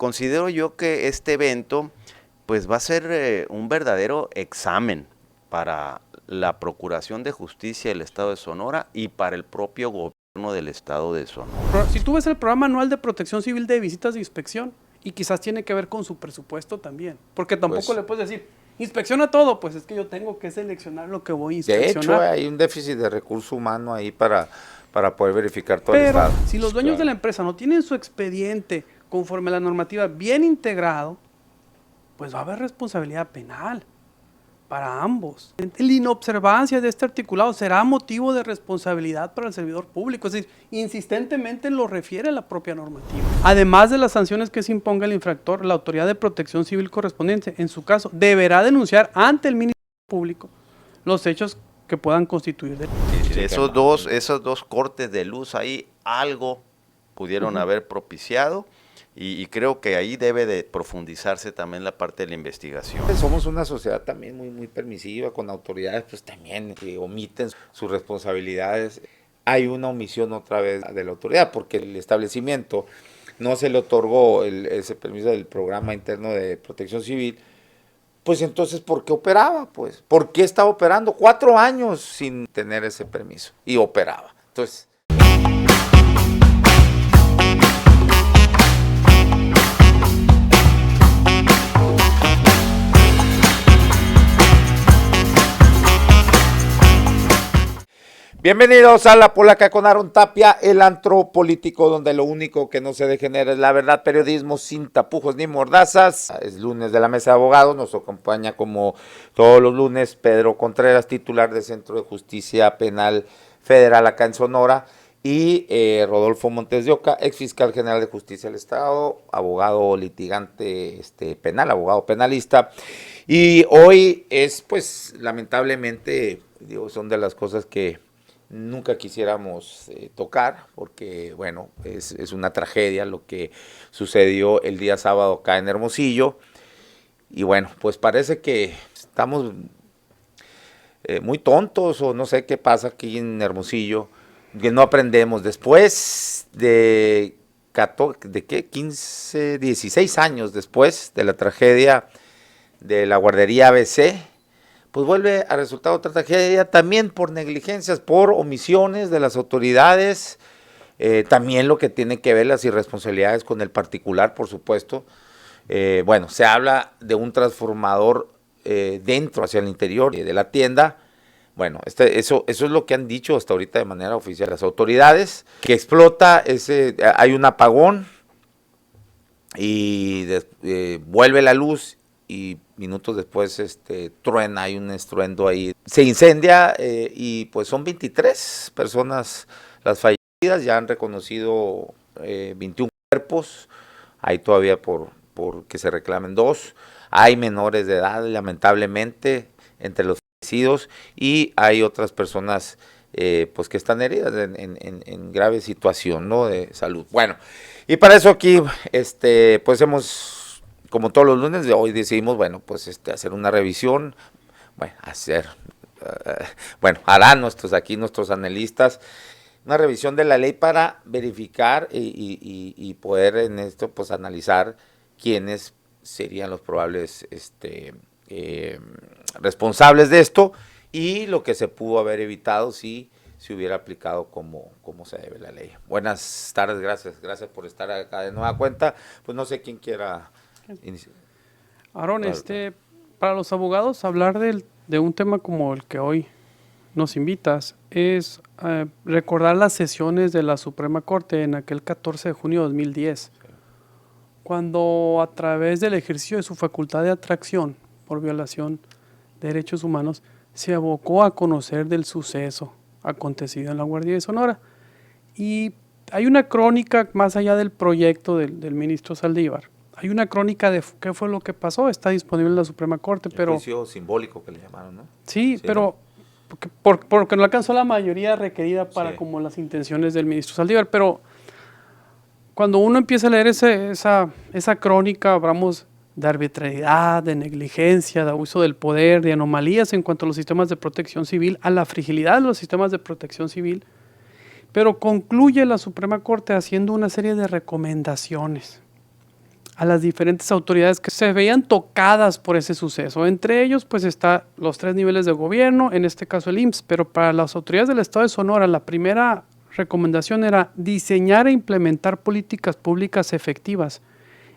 considero yo que este evento pues va a ser un verdadero examen para la Procuración de Justicia del Estado de Sonora y para el propio gobierno del Estado de Sonora. Si tú ves el programa anual de Protección Civil de visitas de inspección, y quizás tiene que ver con su presupuesto también, porque tampoco Pues, le puedes decir, inspecciona todo, pues es que yo tengo que seleccionar lo que voy a de inspeccionar. hecho, hay un déficit de recurso humano ahí para poder verificar todo el Pero estado. si los Pues, dueños de la claro. empresa no tienen su expediente conforme a la normativa bien integrado, pues va a haber responsabilidad penal para ambos. La inobservancia de este articulado será motivo de responsabilidad para el servidor público, es decir, insistentemente lo refiere la propia normativa. Además de las sanciones que se imponga el infractor, la autoridad de protección civil correspondiente, en su caso, deberá denunciar ante el Ministerio Público los hechos que puedan constituir delito. Esos dos cortes de luz ahí algo pudieron haber propiciado y creo que ahí debe de profundizarse también la parte de la investigación. Somos una sociedad también muy permisiva, con autoridades pues también que omiten sus responsabilidades. Hay una omisión otra vez de la autoridad, porque el establecimiento no se le otorgó ese permiso del programa interno de protección civil. Pues entonces, ¿por qué operaba? Pues, ¿por qué estaba operando? 4 años sin tener ese permiso y operaba. Entonces, bienvenidos a La Polaca con Aaron Tapia, el antro político donde lo único que no se degenera es la verdad, periodismo sin tapujos ni mordazas. Es lunes de la mesa de abogados, nos acompaña como todos los lunes Pedro Contreras, titular del Centro de Justicia Penal Federal acá en Sonora, y Rodolfo Montes de Oca, ex fiscal general de Justicia del Estado, abogado litigante penal, abogado penalista. Y hoy es, pues, lamentablemente, digo, son de las cosas que nunca quisiéramos tocar, porque, bueno, es una tragedia lo que sucedió el día sábado acá en Hermosillo. Y bueno, pues parece que estamos muy tontos o no sé qué pasa aquí en Hermosillo, que no aprendemos. Después de 15, 16 años después de la tragedia de la guardería ABC, pues vuelve a resultar otra tragedia también por negligencias, por omisiones de las autoridades, también lo que tiene que ver las irresponsabilidades con el particular, por supuesto. Bueno, se habla de un transformador dentro hacia el interior de la tienda. Bueno, eso es lo que han dicho hasta ahorita de manera oficial las autoridades, que explota, hay un apagón y vuelve la luz y minutos después truena, hay un estruendo ahí, se incendia y pues son 23 personas las fallecidas, ya han reconocido 21 cuerpos, hay todavía por que se reclamen 2, hay menores de edad lamentablemente entre los fallecidos y hay otras personas pues que están heridas en grave situación, ¿no?, de salud. Bueno, y para eso aquí pues hemos, como todos los lunes, hoy decidimos, bueno, pues hacer una revisión, harán nuestros analistas una revisión de la ley para verificar y poder en esto pues analizar quiénes serían los probables responsables de esto y lo que se pudo haber evitado si se hubiera aplicado como se debe la ley. Buenas tardes, gracias por estar acá de nueva cuenta. Pues no sé quién quiera iniciar. Aaron, para los abogados hablar de un tema como el que hoy nos invitas es recordar las sesiones de la Suprema Corte en aquel 14 de junio de 2010, cuando a través del ejercicio de su facultad de atracción por violación de derechos humanos se abocó a conocer del suceso acontecido en la Guardia de Sonora. Y hay una crónica más allá del proyecto del ministro Saldívar. Hay una crónica de qué fue lo que pasó, está disponible en la Suprema Corte, pero... El juicio simbólico que le llamaron, ¿no? Sí, pero porque no alcanzó la mayoría requerida para como las intenciones del ministro Saldívar, pero cuando uno empieza a leer esa crónica, hablamos de arbitrariedad, de negligencia, de abuso del poder, de anomalías en cuanto a los sistemas de protección civil, a la fragilidad de los sistemas de protección civil, pero concluye la Suprema Corte haciendo una serie de recomendaciones a las diferentes autoridades que se veían tocadas por ese suceso. Entre ellos, pues, está los 3 niveles de gobierno, en este caso el IMSS, pero para las autoridades del Estado de Sonora, la primera recomendación era diseñar e implementar políticas públicas efectivas,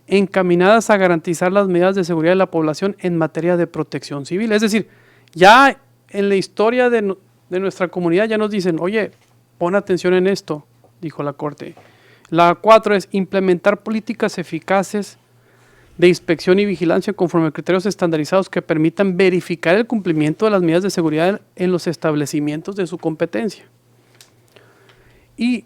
encaminadas a garantizar las medidas de seguridad de la población en materia de protección civil. Es decir, ya en la historia de nuestra comunidad ya nos dicen, oye, pon atención en esto, dijo la Corte. La 4 es implementar políticas eficaces de inspección y vigilancia conforme a criterios estandarizados que permitan verificar el cumplimiento de las medidas de seguridad en los establecimientos de su competencia. Y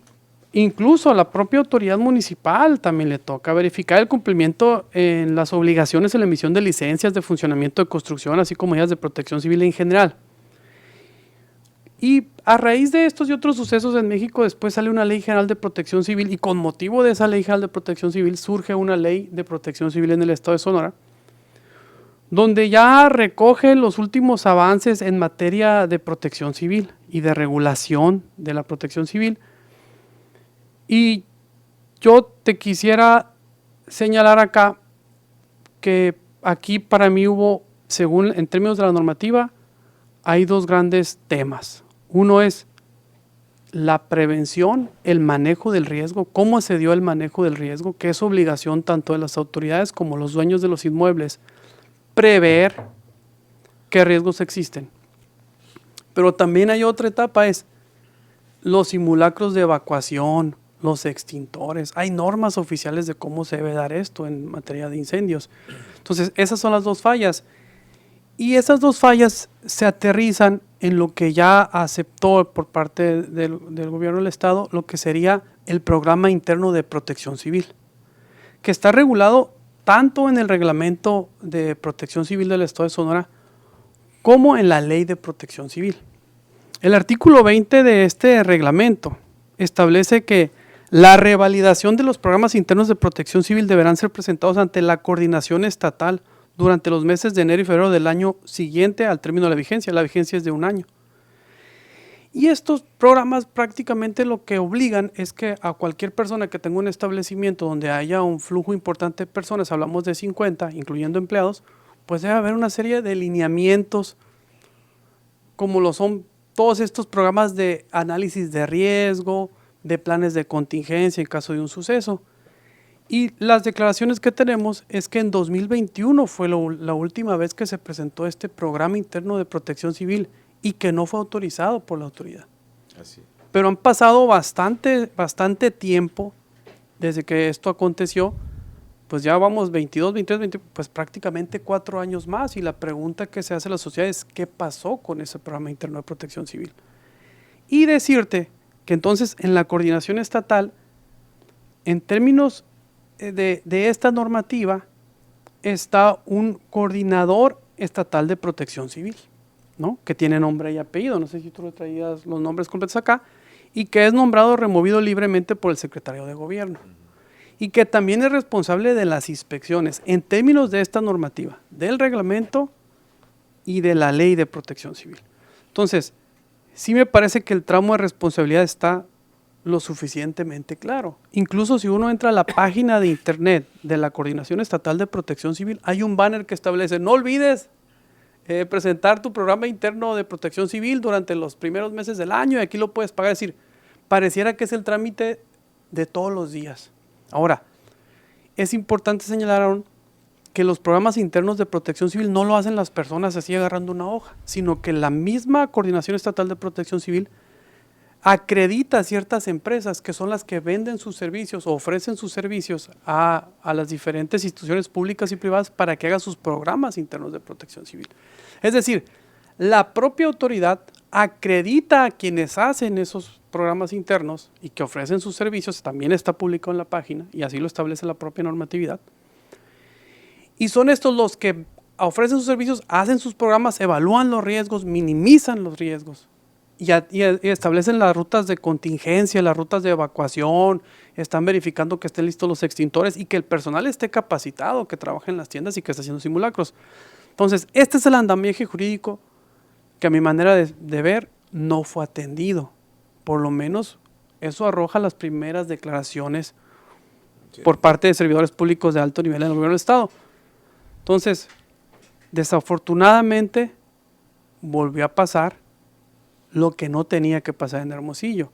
incluso a la propia autoridad municipal también le toca verificar el cumplimiento en las obligaciones en la emisión de licencias de funcionamiento de construcción, así como medidas de protección civil en general. Y a raíz de estos y otros sucesos en México, después sale una ley general de protección civil y con motivo de esa ley general de protección civil surge una ley de protección civil en el Estado de Sonora, donde ya recoge los últimos avances en materia de protección civil y de regulación de la protección civil. Y yo te quisiera señalar acá que aquí para mí hubo, según en términos de la normativa, hay 2 grandes temas. Uno es la prevención, el manejo del riesgo, cómo se dio el manejo del riesgo, que es obligación tanto de las autoridades como los dueños de los inmuebles, prever qué riesgos existen. Pero también hay otra etapa, es los simulacros de evacuación, los extintores. Hay normas oficiales de cómo se debe dar esto en materia de incendios. Entonces, esas son las 2 fallas. Y esas 2 fallas se aterrizan en lo que ya aceptó por parte del gobierno del Estado, lo que sería el programa interno de protección civil, que está regulado tanto en el reglamento de protección civil del Estado de Sonora como en la ley de protección civil. El artículo 20 de este reglamento establece que la revalidación de los programas internos de protección civil deberán ser presentados ante la coordinación estatal durante los meses de enero y febrero del año siguiente al término de la vigencia. La vigencia es de 1 año. Y estos programas prácticamente lo que obligan es que a cualquier persona que tenga un establecimiento donde haya un flujo importante de personas, hablamos de 50, incluyendo empleados, pues debe haber una serie de lineamientos, como lo son todos estos programas de análisis de riesgo, de planes de contingencia en caso de un suceso. Y las declaraciones que tenemos es que en 2021 fue la última vez que se presentó este programa interno de protección civil y que no fue autorizado por la autoridad. Así. Pero han pasado bastante tiempo desde que esto aconteció, pues ya vamos 22, 23, 20, pues prácticamente 4 años más, y la pregunta que se hace a la sociedad es ¿qué pasó con ese programa interno de protección civil? Y decirte que entonces en la coordinación estatal, en términos de esta normativa, está un coordinador estatal de protección civil, ¿no? Que tiene nombre y apellido, no sé si tú lo traías los nombres completos acá, y que es nombrado o removido libremente por el secretario de gobierno, y que también es responsable de las inspecciones en términos de esta normativa, del reglamento y de la ley de protección civil. Entonces, sí me parece que el tramo de responsabilidad está lo suficientemente claro. Incluso si uno entra a la página de internet de la Coordinación Estatal de Protección Civil, hay un banner que establece: no olvides presentar tu programa interno de protección civil durante los primeros meses del año, y aquí lo puedes pagar. Es decir, pareciera que es el trámite de todos los días. Ahora, es importante señalar, Aaron, que los programas internos de protección civil no lo hacen las personas así agarrando una hoja, sino que la misma Coordinación Estatal de Protección Civil acredita a ciertas empresas que son las que venden sus servicios o ofrecen sus servicios a las diferentes instituciones públicas y privadas para que hagan sus programas internos de protección civil. Es decir, la propia autoridad acredita a quienes hacen esos programas internos y que ofrecen sus servicios, también está publicado en la página y así lo establece la propia normatividad. Y son estos los que ofrecen sus servicios, hacen sus programas, evalúan los riesgos, minimizan los riesgos. Y establecen las rutas de contingencia, las rutas de evacuación, están verificando que estén listos los extintores y que el personal esté capacitado, que trabaje en las tiendas y que esté haciendo simulacros. Entonces, este es el andamiaje jurídico que a mi manera de ver no fue atendido. Por lo menos eso arroja las primeras declaraciones por parte de servidores públicos de alto nivel en el gobierno del Estado. Entonces, desafortunadamente, volvió a pasar lo que no tenía que pasar en Hermosillo,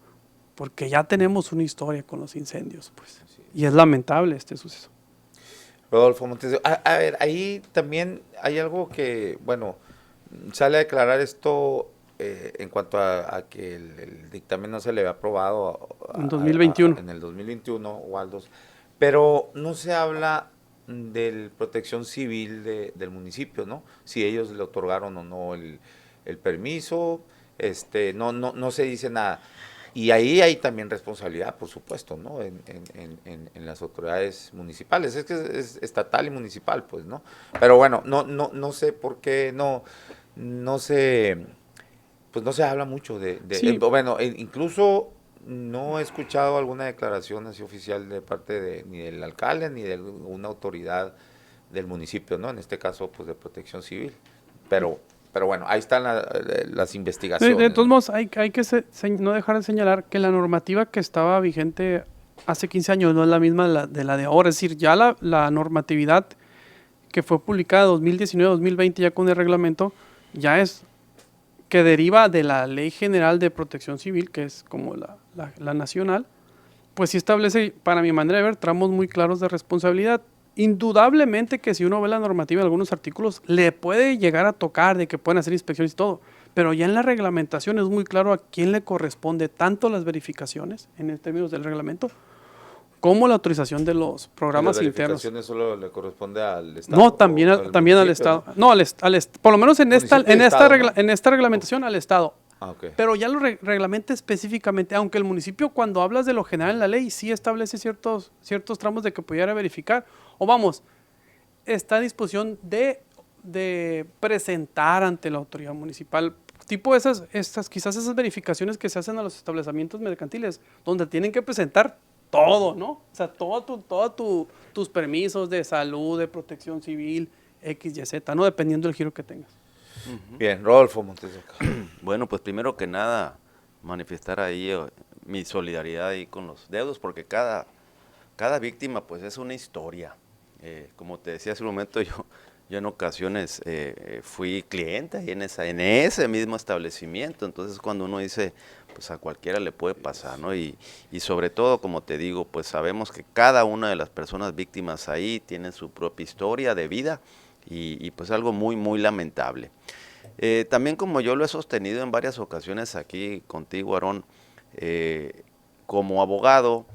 porque ya tenemos una historia con los incendios, pues, y es lamentable este suceso. Rodolfo Montes, a ver, ahí también hay algo que, bueno, sale a declarar esto en cuanto a que el dictamen no se le había aprobado En 2021. en el 2021, Waldos, pero no se habla del protección civil del municipio, ¿no? Si ellos le otorgaron o no el permiso, no se dice nada. Y ahí hay también responsabilidad, por supuesto, ¿no? En las autoridades municipales. Es que es estatal y municipal, pues, ¿no? Pero bueno, no sé por qué no se, pues no se habla mucho Sí. bueno, incluso no he escuchado alguna declaración así oficial de parte ni del alcalde ni de una autoridad del municipio, ¿no? En este caso, pues, de Protección Civil. Pero bueno, ahí están las investigaciones. De todos modos, hay que no dejar de señalar que la normativa que estaba vigente hace 15 años no es la misma de la de ahora. Es decir, ya la normatividad que fue publicada 2019-2020 ya con el reglamento, ya es que deriva de la Ley General de Protección Civil, que es como la nacional, pues sí establece, para mi manera de ver, tramos muy claros de responsabilidad. Indudablemente que si uno ve la normativa de algunos artículos, le puede llegar a tocar de que pueden hacer inspecciones y todo, pero ya en la reglamentación es muy claro a quién le corresponde tanto las verificaciones, en términos del reglamento, como la autorización de los programas internos. ¿Las verificaciones solo le corresponde al Estado? No, también al Estado. No, por lo menos en esta reglamentación al Estado. Okay. Pero ya lo reglamenta específicamente, aunque el municipio, cuando hablas de lo general en la ley, sí establece ciertos tramos de que pudiera verificar. O vamos, está a disposición de presentar ante la autoridad municipal, tipo quizás esas verificaciones que se hacen a los establecimientos mercantiles, donde tienen que presentar todo, ¿no? O sea, tus permisos de salud, de protección civil, X, Y, Z, ¿no? Dependiendo del giro que tengas. Bien, Rodolfo Montes. Bueno, pues primero que nada, manifestar ahí mi solidaridad ahí con los deudos, porque cada víctima pues es una historia. Como te decía hace un momento, yo en ocasiones fui cliente ahí en ese mismo establecimiento, entonces cuando uno dice, pues a cualquiera le puede pasar, ¿no? Y sobre todo, como te digo, pues sabemos que cada una de las personas víctimas ahí tienen su propia historia de vida y pues algo muy, muy lamentable. También, como yo lo he sostenido en varias ocasiones aquí contigo, Aarón, como abogado,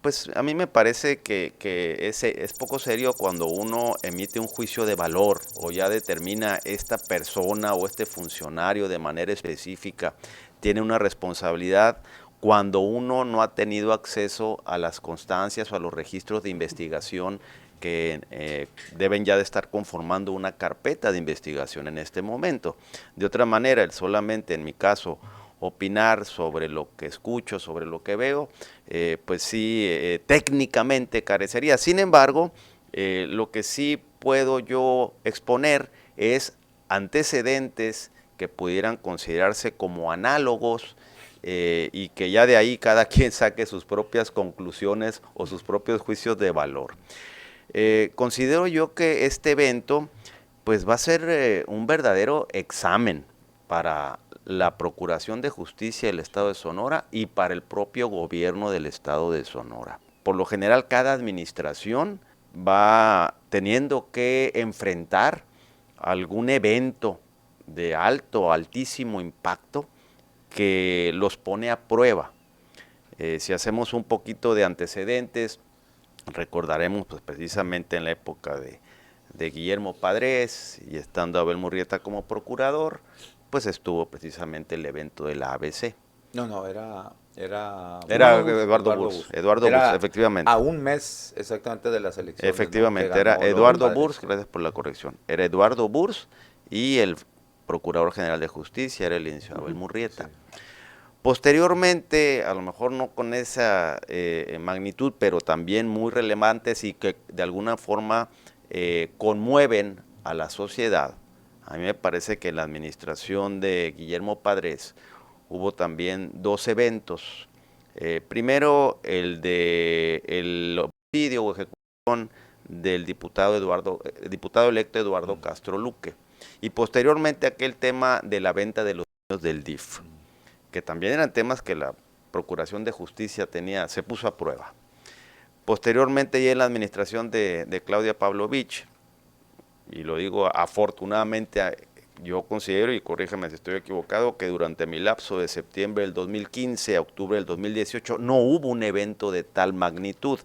pues a mí me parece que es poco serio cuando uno emite un juicio de valor o ya determina esta persona o este funcionario de manera específica tiene una responsabilidad cuando uno no ha tenido acceso a las constancias o a los registros de investigación que deben ya de estar conformando una carpeta de investigación en este momento. De otra manera, el solamente en mi caso opinar sobre lo que escucho, sobre lo que veo, pues sí, técnicamente carecería. Sin embargo, lo que sí puedo yo exponer es antecedentes que pudieran considerarse como análogos y que ya de ahí cada quien saque sus propias conclusiones o sus propios juicios de valor. Considero yo que este evento pues va a ser un verdadero examen para la Procuración de Justicia del Estado de Sonora y para el propio gobierno del Estado de Sonora. Por lo general, cada administración va teniendo que enfrentar algún evento de altísimo impacto que los pone a prueba. Si hacemos un poquito de antecedentes, recordaremos pues, precisamente en la época de Guillermo Padres y estando Abel Murrieta como procurador, pues estuvo precisamente el evento de la ABC. No, era Eduardo Burs, efectivamente. A un mes exactamente de las elecciones. Efectivamente, ¿no? Era Eduardo Burs, gracias por la corrección. Era Eduardo Burs y el Procurador General de Justicia era el licenciado Abel Murrieta. Sí. Posteriormente, a lo mejor no con esa magnitud, pero también muy relevantes y que de alguna forma conmueven a la sociedad. A mí me parece que en la administración de Guillermo Padres hubo también dos eventos Primero, el de el homicidio o ejecución del diputado electo Eduardo Castro Luque, y posteriormente aquel tema de la venta de los niños del DIF, que también eran temas que la Procuración de Justicia se puso a prueba. Posteriormente, ya en la administración de Claudia Pavlovich, y lo digo afortunadamente, yo considero, y corrígeme si estoy equivocado, que durante mi lapso de septiembre del 2015 a octubre del 2018 no hubo un evento de tal magnitud,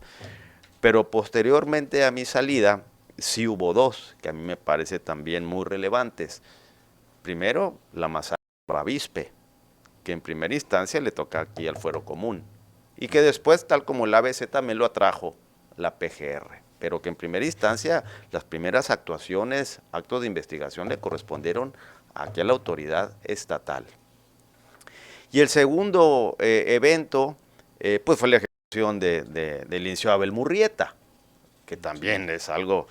pero posteriormente a mi salida sí hubo dos, que a mí me parece también muy relevantes. Primero, la masacre de Bavispe, que en primera instancia le toca aquí al Fuero Común, y que después, tal como el ABC, también lo atrajo la PGR, pero que en primera instancia las primeras actuaciones, actos de investigación le correspondieron aquí a la autoridad estatal. Y el segundo evento, pues fue la ejecución del licenciado Abel Murrieta, que también es algo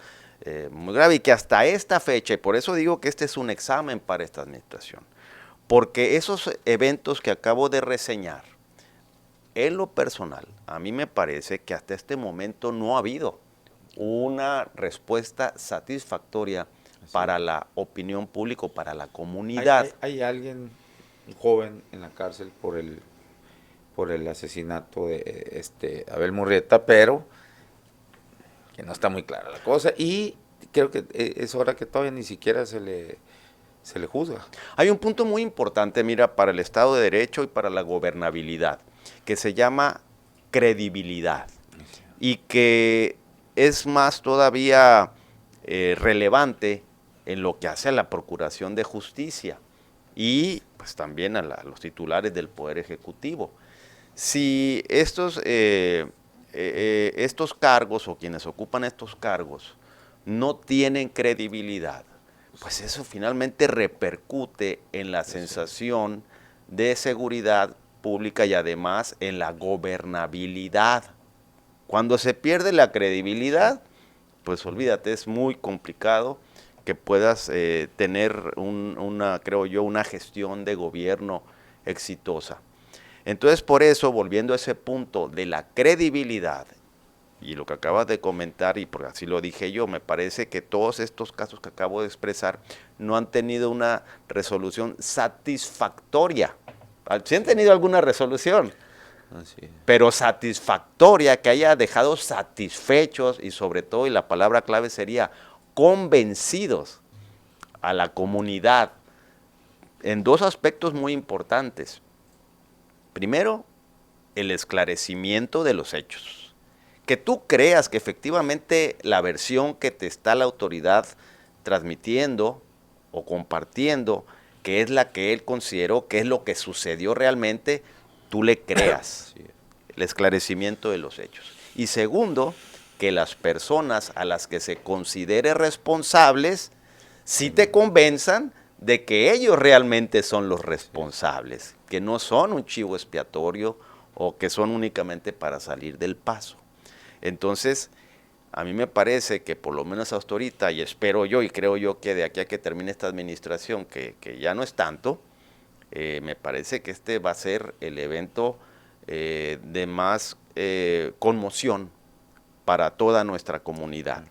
muy grave y que hasta esta fecha, y por eso digo que este es un examen para esta administración, porque esos eventos que acabo de reseñar, en lo personal, a mí me parece que hasta este momento no ha habido una respuesta satisfactoria para la opinión pública, para la comunidad. Hay alguien joven en la cárcel por el asesinato de Abel Murrieta, pero que no está muy clara la cosa, y creo que es hora que todavía ni siquiera se le juzga. Hay un punto muy importante, mira, para el Estado de Derecho y para la gobernabilidad, que se llama credibilidad, y que es más todavía relevante en lo que hace a la Procuración de Justicia y pues también a los titulares del Poder Ejecutivo. Si estos cargos o quienes ocupan estos cargos no tienen credibilidad, pues eso finalmente repercute en la sensación de seguridad pública y además en la gobernabilidad. Cuando se pierde la credibilidad, pues olvídate, es muy complicado que puedas tener creo yo, una gestión de gobierno exitosa. Entonces, por eso, volviendo a ese punto de la credibilidad, y lo que acabas de comentar, y porque así lo dije yo, me parece que todos estos casos que acabo de expresar no han tenido una resolución satisfactoria. ¿Sí han tenido alguna resolución? Así es. Pero satisfactoria, que haya dejado satisfechos y sobre todo, y la palabra clave sería convencidos a la comunidad en dos aspectos muy importantes. Primero, el esclarecimiento de los hechos. Que tú creas que efectivamente la versión que te está la autoridad transmitiendo o compartiendo, que es la que él consideró que es lo que sucedió realmente, tú le creas. Sí. El esclarecimiento de los hechos. Y segundo, que las personas a las que se considere responsables sí te convenzan de que ellos realmente son los responsables, que no son un chivo expiatorio o que son únicamente para salir del paso. Entonces, a mí me parece que por lo menos hasta ahorita, y espero yo y creo yo que de aquí a que termine esta administración, que ya no es tanto, me parece que este va a ser el evento de más conmoción para toda nuestra comunidad.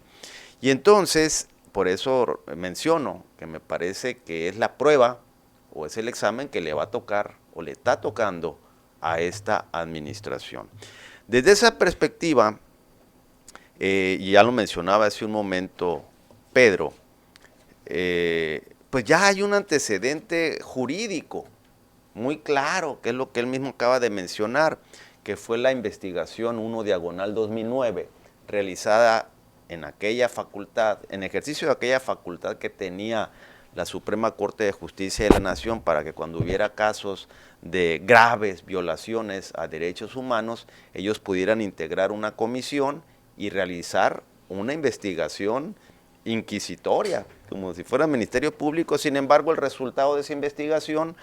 Y entonces, por eso menciono que me parece que es la prueba o es el examen que le va a tocar o le está tocando a esta administración. Desde esa perspectiva, y ya lo mencionaba hace un momento Pedro, pues ya hay un antecedente jurídico muy claro, que es lo que él mismo acaba de mencionar, que fue la investigación 1/2009, realizada en aquella facultad, en ejercicio de aquella facultad que tenía la Suprema Corte de Justicia de la Nación para que cuando hubiera casos de graves violaciones a derechos humanos, ellos pudieran integrar una comisión y realizar una investigación inquisitoria, como si fuera Ministerio Público. Sin embargo, el resultado de esa investigación,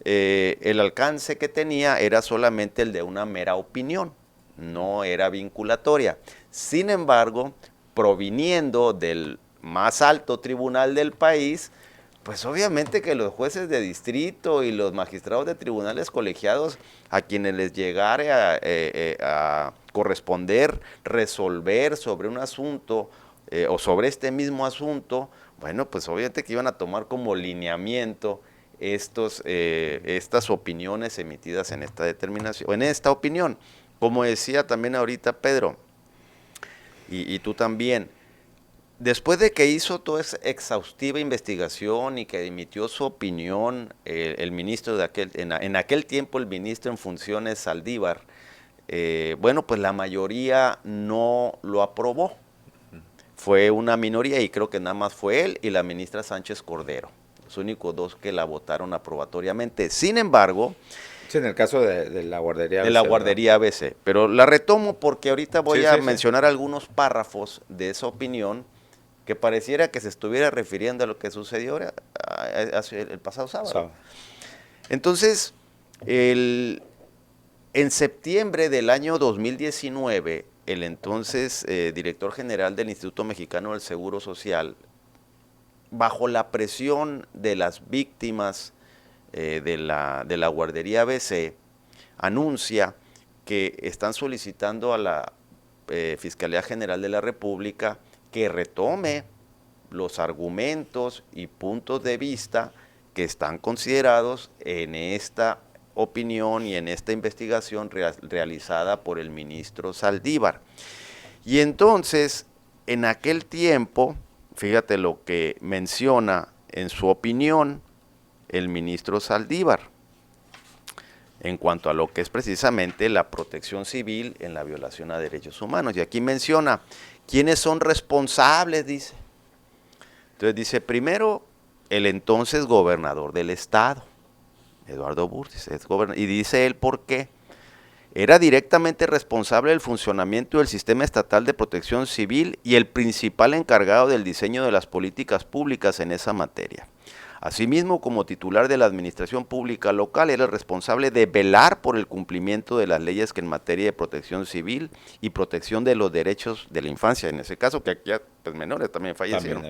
el alcance que tenía era solamente el de una mera opinión, no era vinculatoria. Sin embargo, proviniendo del más alto tribunal del país, Pues obviamente que los jueces de distrito y los magistrados de tribunales colegiados a quienes les llegare a corresponder resolver sobre un asunto o sobre este mismo asunto, bueno, pues obviamente que iban a tomar como lineamiento estas opiniones emitidas en esta determinación, en esta opinión. Como decía también ahorita Pedro, y tú también, después de que hizo toda esa exhaustiva investigación y que emitió su opinión, el ministro en aquel tiempo el ministro en funciones Saldívar, bueno, pues la mayoría no lo aprobó. Fue una minoría y creo que nada más fue él y la ministra Sánchez Cordero, los únicos dos que la votaron aprobatoriamente. Sin embargo, sí, en el caso de la guardería ABC. De la guardería ABC, pero la retomo porque ahorita voy a mencionar algunos párrafos de esa opinión que pareciera que se estuviera refiriendo a lo que sucedió el pasado sábado. Entonces, en septiembre del año 2019, el entonces director general del Instituto Mexicano del Seguro Social, bajo la presión de las víctimas de la guardería ABC, anuncia que están solicitando a la Fiscalía General de la República que retome los argumentos y puntos de vista que están considerados en esta opinión y en esta investigación realizada por el ministro Saldívar. Y entonces, en aquel tiempo, fíjate lo que menciona en su opinión el ministro Saldívar en cuanto a lo que es precisamente la protección civil en la violación a derechos humanos. Y aquí menciona quiénes son responsables, dice. Entonces dice, primero, el entonces gobernador del estado, Eduardo Burtis, y dice él por qué. Era directamente responsable del funcionamiento del sistema estatal de protección civil y el principal encargado del diseño de las políticas públicas en esa materia. Asimismo, como titular de la administración pública local, era el responsable de velar por el cumplimiento de las leyes que en materia de protección civil y protección de los derechos de la infancia, en ese caso, que aquí pues, menores también fallecieron,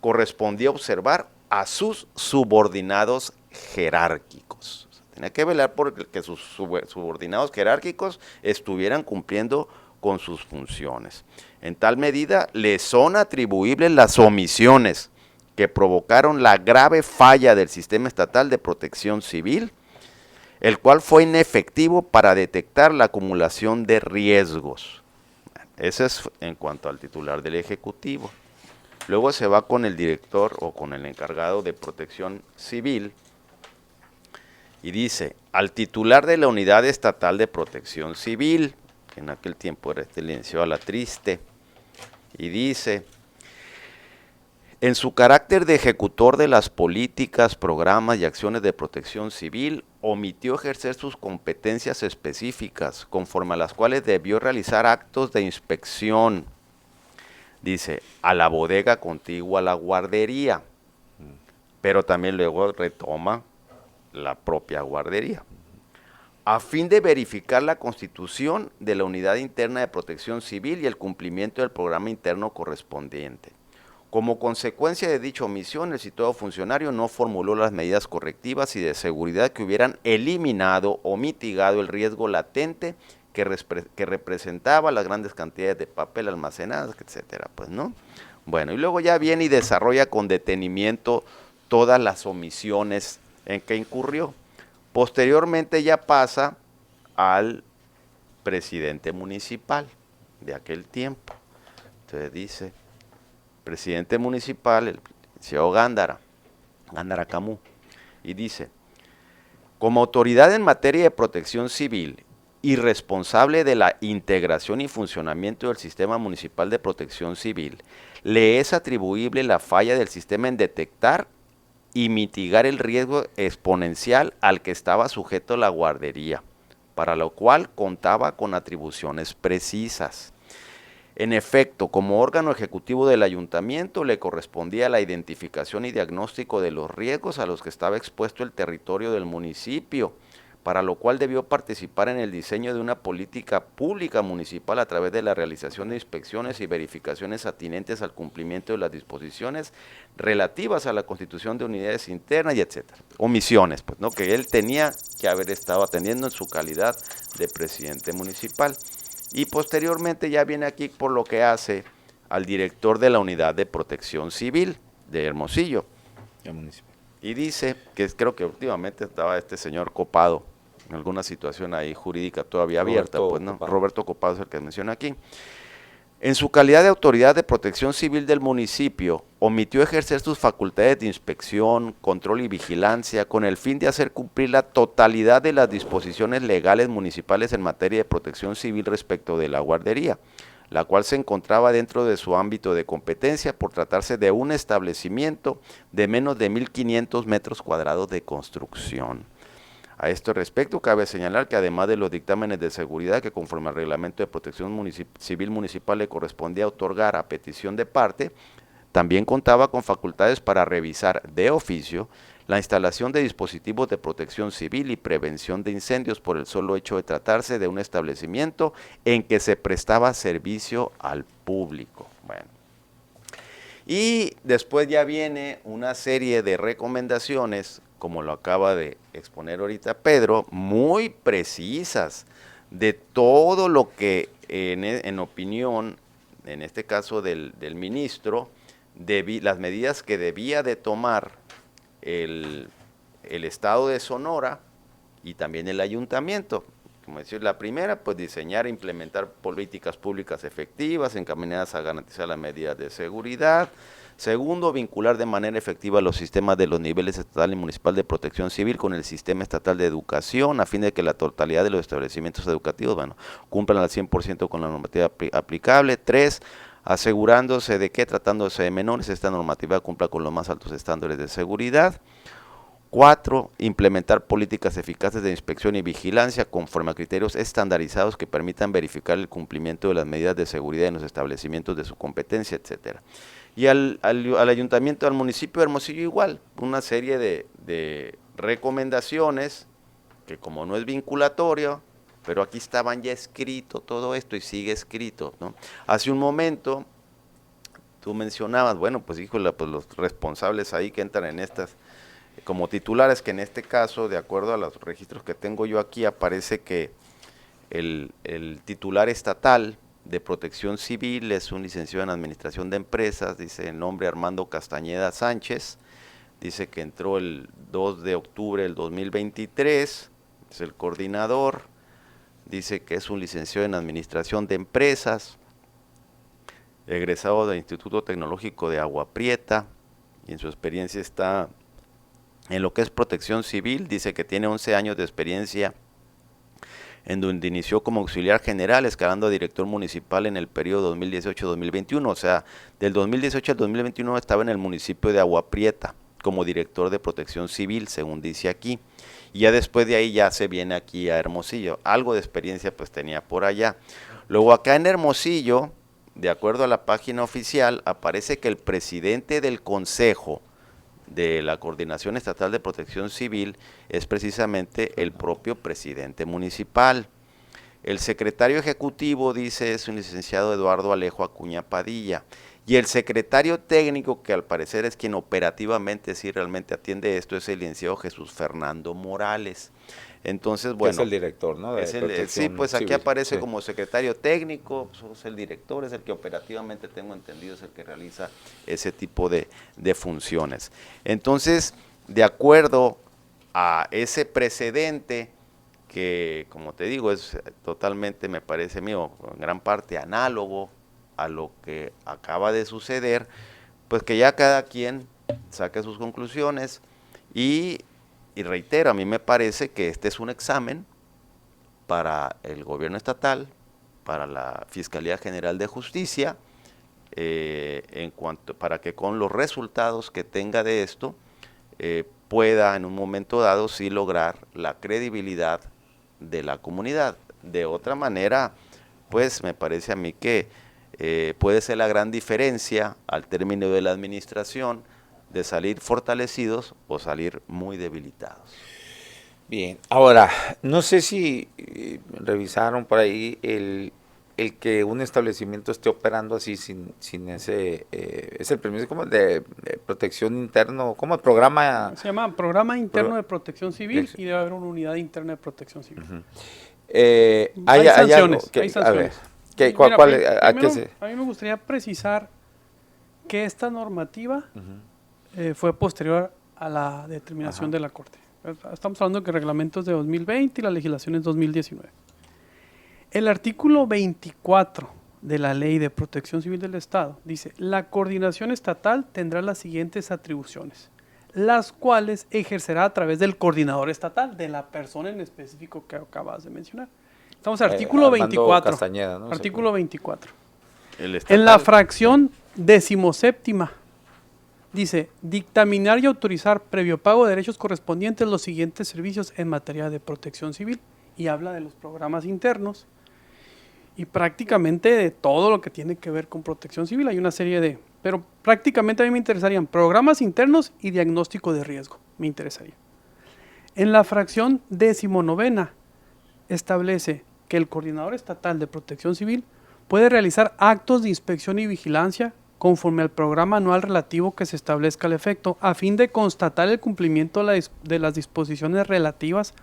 correspondía observar a sus subordinados jerárquicos. O sea, tenía que velar por que sus subordinados jerárquicos estuvieran cumpliendo con sus funciones. En tal medida, le son atribuibles las omisiones que provocaron la grave falla del sistema estatal de protección civil, el cual fue inefectivo para detectar la acumulación de riesgos. Ese es en cuanto al titular del Ejecutivo. Luego se va con el director o con el encargado de protección civil y dice, al titular de la Unidad Estatal de Protección Civil, que en aquel tiempo era licenciado Alatriste, y dice, en su carácter de ejecutor de las políticas, programas y acciones de protección civil, omitió ejercer sus competencias específicas, conforme a las cuales debió realizar actos de inspección, dice, a la bodega contigua a la guardería, pero también luego retoma la propia guardería, a fin de verificar la constitución de la Unidad Interna de Protección Civil y el cumplimiento del programa interno correspondiente. Como consecuencia de dicha omisión, el citado funcionario no formuló las medidas correctivas y de seguridad que hubieran eliminado o mitigado el riesgo latente que representaba las grandes cantidades de papel almacenadas, etcétera, pues, ¿no? Bueno, y luego ya viene y desarrolla con detenimiento todas las omisiones en que incurrió. Posteriormente ya pasa al presidente municipal de aquel tiempo. Entonces dice, presidente municipal, el licenciado Gándara Camus, y dice, como autoridad en materia de protección civil y responsable de la integración y funcionamiento del sistema municipal de protección civil, le es atribuible la falla del sistema en detectar y mitigar el riesgo exponencial al que estaba sujeto la guardería, para lo cual contaba con atribuciones precisas. En efecto, como órgano ejecutivo del ayuntamiento, le correspondía la identificación y diagnóstico de los riesgos a los que estaba expuesto el territorio del municipio, para lo cual debió participar en el diseño de una política pública municipal a través de la realización de inspecciones y verificaciones atinentes al cumplimiento de las disposiciones relativas a la constitución de unidades internas y etcétera. Omisiones, pues, ¿no?, que él tenía que haber estado atendiendo en su calidad de presidente municipal. Y posteriormente ya viene aquí por lo que hace al director de la Unidad de Protección Civil de Hermosillo. Y dice que creo que últimamente estaba este señor Copado en alguna situación ahí jurídica todavía abierta, pues, ¿no? Roberto Copado es el que menciona aquí. En su calidad de autoridad de protección civil del municipio, omitió ejercer sus facultades de inspección, control y vigilancia con el fin de hacer cumplir la totalidad de las disposiciones legales municipales en materia de protección civil respecto de la guardería, la cual se encontraba dentro de su ámbito de competencia por tratarse de un establecimiento de menos de 1.500 metros cuadrados de construcción. A este respecto, cabe señalar que además de los dictámenes de seguridad que conforme al reglamento de protección civil municipal le correspondía otorgar a petición de parte, también contaba con facultades para revisar de oficio la instalación de dispositivos de protección civil y prevención de incendios por el solo hecho de tratarse de un establecimiento en que se prestaba servicio al público. Bueno. Y después ya viene una serie de recomendaciones, como lo acaba de exponer ahorita Pedro, muy precisas de todo lo que en opinión, en este caso del ministro, las medidas que debía de tomar el estado de Sonora y también el ayuntamiento. Como decir, la primera, pues diseñar e implementar políticas públicas efectivas encaminadas a garantizar las medidas de seguridad. Segundo, vincular de manera efectiva los sistemas de los niveles estatal y municipal de protección civil con el sistema estatal de educación a fin de que la totalidad de los establecimientos educativos, cumplan al 100% con la normativa aplicable. 3, asegurándose de que, tratándose de menores, esta normativa cumpla con los más altos estándares de seguridad. 4, implementar políticas eficaces de inspección y vigilancia conforme a criterios estandarizados que permitan verificar el cumplimiento de las medidas de seguridad en los establecimientos de su competencia, etcétera. Y al ayuntamiento, al municipio de Hermosillo igual, una serie de recomendaciones que como no es vinculatorio, pero aquí estaban ya escrito todo esto y sigue escrito, ¿no? Hace un momento tú mencionabas, bueno, pues híjole, pues los responsables ahí que entran en estas como titulares, que en este caso, de acuerdo a los registros que tengo yo aquí, aparece que el titular estatal de protección civil es un licenciado en administración de empresas, dice el nombre Armando Castañeda Sánchez, dice que entró el 2 de octubre del 2023, es el coordinador, dice que es un licenciado en administración de empresas, egresado del Instituto Tecnológico de Agua Prieta, y en su experiencia está en lo que es protección civil, dice que tiene 11 años de experiencia en donde inició como auxiliar general, escalando a director municipal en el periodo 2018-2021, o sea, del 2018 al 2021 estaba en el municipio de Agua Prieta como director de protección civil, según dice aquí, y ya después de ahí ya se viene aquí a Hermosillo, algo de experiencia pues tenía por allá. Luego acá en Hermosillo, de acuerdo a la página oficial, aparece que el presidente del consejo de la Coordinación Estatal de Protección Civil es precisamente el propio presidente municipal. El secretario ejecutivo, dice, es un licenciado Eduardo Alejo Acuña Padilla, y el secretario técnico, que al parecer es quien operativamente sí realmente atiende esto, es el licenciado Jesús Fernando Morales. Entonces, bueno. Es el director, ¿no? Sí, pues aquí civil, aparece sí, como secretario técnico, pues, es el director, es el que operativamente tengo entendido, es el que realiza ese tipo de funciones. Entonces, de acuerdo a ese precedente, que como te digo, es totalmente, me parece mío, en gran parte análogo a lo que acaba de suceder, pues que ya cada quien saque sus conclusiones y reitero, a mí me parece que este es un examen para el gobierno estatal, para la Fiscalía General de Justicia, para que con los resultados que tenga de esto, pueda en un momento dado sí lograr la credibilidad de la comunidad. De otra manera, pues me parece a mí que puede ser la gran diferencia al término de la administración de salir fortalecidos o salir muy debilitados. Bien, ahora, no sé si revisaron por ahí el que un establecimiento esté operando así sin ese, es el permiso como de protección interno, como el programa. Se llama Programa Interno Pro- de Protección Civil y debe haber una unidad interna de protección civil. Hay Sanciones, algo que, hay a ver, sanciones. ¿cuál, Mira, a qué primero, se? a mí me gustaría precisar que esta normativa fue posterior a la determinación de la Corte. Estamos hablando de que el reglamento es de 2020 y la legislación es 2019. El artículo 24 de la Ley de Protección Civil del Estado dice: la coordinación estatal tendrá las siguientes atribuciones, las cuales ejercerá a través del coordinador estatal, de la persona en específico que acabas de mencionar. Estamos en artículo Armando 24. Castañeda, ¿no? Artículo 24. El En la estatal. fracción 17ª dice: dictaminar y autorizar previo pago de derechos correspondientes los siguientes servicios en materia de protección civil, y habla de los programas internos y prácticamente de todo lo que tiene que ver con protección civil. Hay una serie de, pero prácticamente a mí me interesarían programas internos y diagnóstico de riesgo, me interesaría. En la fracción 19ª establece que el coordinador estatal de protección civil puede realizar actos de inspección y vigilancia conforme al programa anual relativo que se establezca al efecto, a fin de constatar el cumplimiento de las disposiciones relativas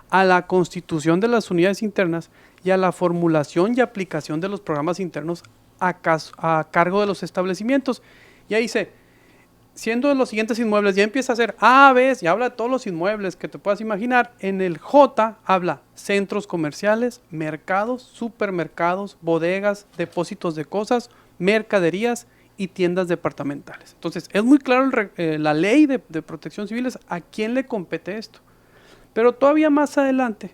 a la constitución de las unidades internas y a la formulación y aplicación de los programas internos a cargo de los establecimientos. Y ahí dice, siendo los siguientes inmuebles, ya empieza a hacer A, B, y habla de todos los inmuebles que te puedas imaginar. En el J habla centros comerciales, mercados, supermercados, bodegas, depósitos de cosas, mercaderías y tiendas departamentales. Entonces, es muy claro la ley de protección civil es a quién le compete esto. Pero todavía más adelante,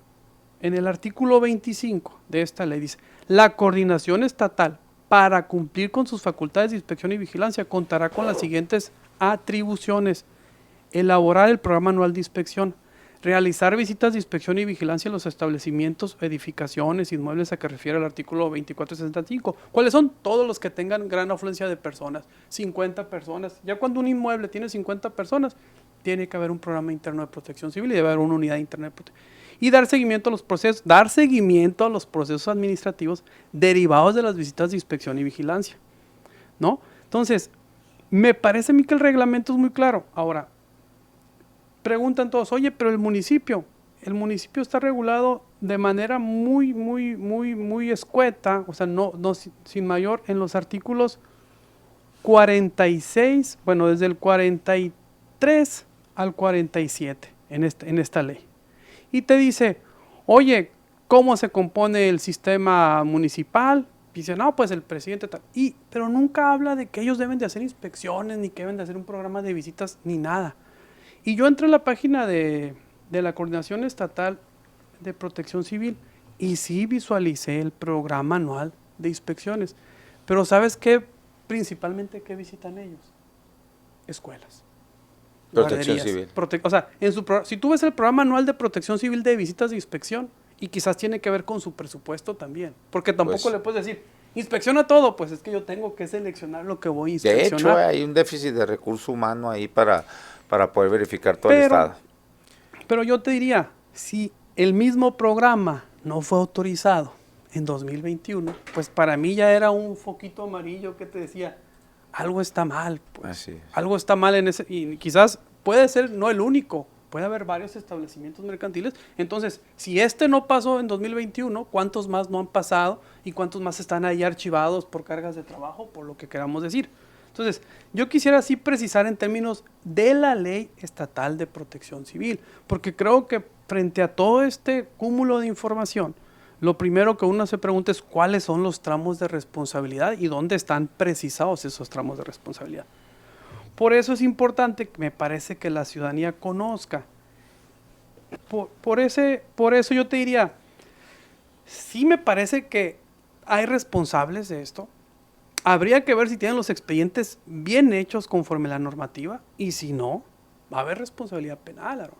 en el artículo 25 de esta ley dice: la coordinación estatal para cumplir con sus facultades de inspección y vigilancia contará con las siguientes atribuciones: elaborar el programa anual de inspección, realizar visitas de inspección y vigilancia en los establecimientos, edificaciones, inmuebles a que refiere el artículo 2465. ¿Cuáles son? Todos los que tengan gran afluencia de personas, 50 personas. Ya cuando un inmueble tiene 50 personas, tiene que haber un programa interno de protección civil y debe haber una unidad interna de protección. Y dar seguimiento a los procesos administrativos derivados de las visitas de inspección y vigilancia, ¿no? Entonces, me parece a mí que el reglamento es muy claro. Ahora, preguntan todos, oye, pero el municipio está regulado de manera muy escueta, o sea, no sin mayor, en los artículos 46, bueno, desde el 43 al 47 en esta ley. Y te dice, oye, ¿cómo se compone el sistema municipal? Dice, no, pues el presidente tal. Pero nunca habla de que ellos deben de hacer inspecciones, ni que deben de hacer un programa de visitas, ni nada. Y yo entré en la página de la Coordinación Estatal de Protección Civil y sí visualicé el programa anual de inspecciones. Pero ¿sabes qué? Principalmente, ¿qué visitan ellos? Escuelas. Protección civil. O sea, si tú ves el programa anual de protección civil de visitas de inspección, y quizás tiene que ver con su presupuesto también, porque tampoco le puedes decir, inspecciona todo, pues es que yo tengo que seleccionar lo que voy a inspeccionar. De hecho, hay un déficit de recurso humano ahí para poder verificar todo el estado. Pero yo te diría, si el mismo programa no fue autorizado en 2021, pues para mí ya era un foquito amarillo que te decía, algo está mal, pues. Así es. Algo está mal en ese, y quizás puede ser no el único, puede haber varios establecimientos mercantiles. Entonces, si este no pasó en 2021, ¿cuántos más no han pasado? ¿Y cuántos más están ahí archivados por cargas de trabajo, por lo que queramos decir? Entonces, yo quisiera así precisar en términos de la Ley Estatal de Protección Civil, porque creo que frente a todo este cúmulo de información, lo primero que uno se pregunta es cuáles son los tramos de responsabilidad y dónde están precisados esos tramos de responsabilidad. Por eso es importante, me parece, que la ciudadanía conozca. Por eso yo te diría, sí me parece que hay responsables de esto. Habría que ver si tienen los expedientes bien hechos conforme a la normativa, y si no, va a haber responsabilidad penal, Aaron.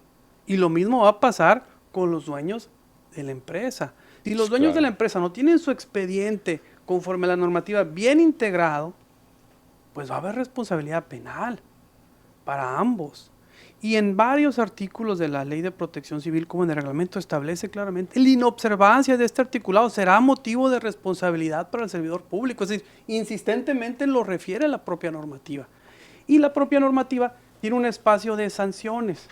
Y lo mismo va a pasar con los dueños de la empresa. Si los dueños de la empresa no tienen su expediente conforme a la normativa bien integrado, pues va a haber responsabilidad penal para ambos. Y en varios artículos de la Ley de Protección Civil, como en el reglamento, establece claramente la inobservancia de este articulado será motivo de responsabilidad para el servidor público. Es decir, insistentemente lo refiere la propia normativa. Y la propia normativa tiene un espacio de sanciones.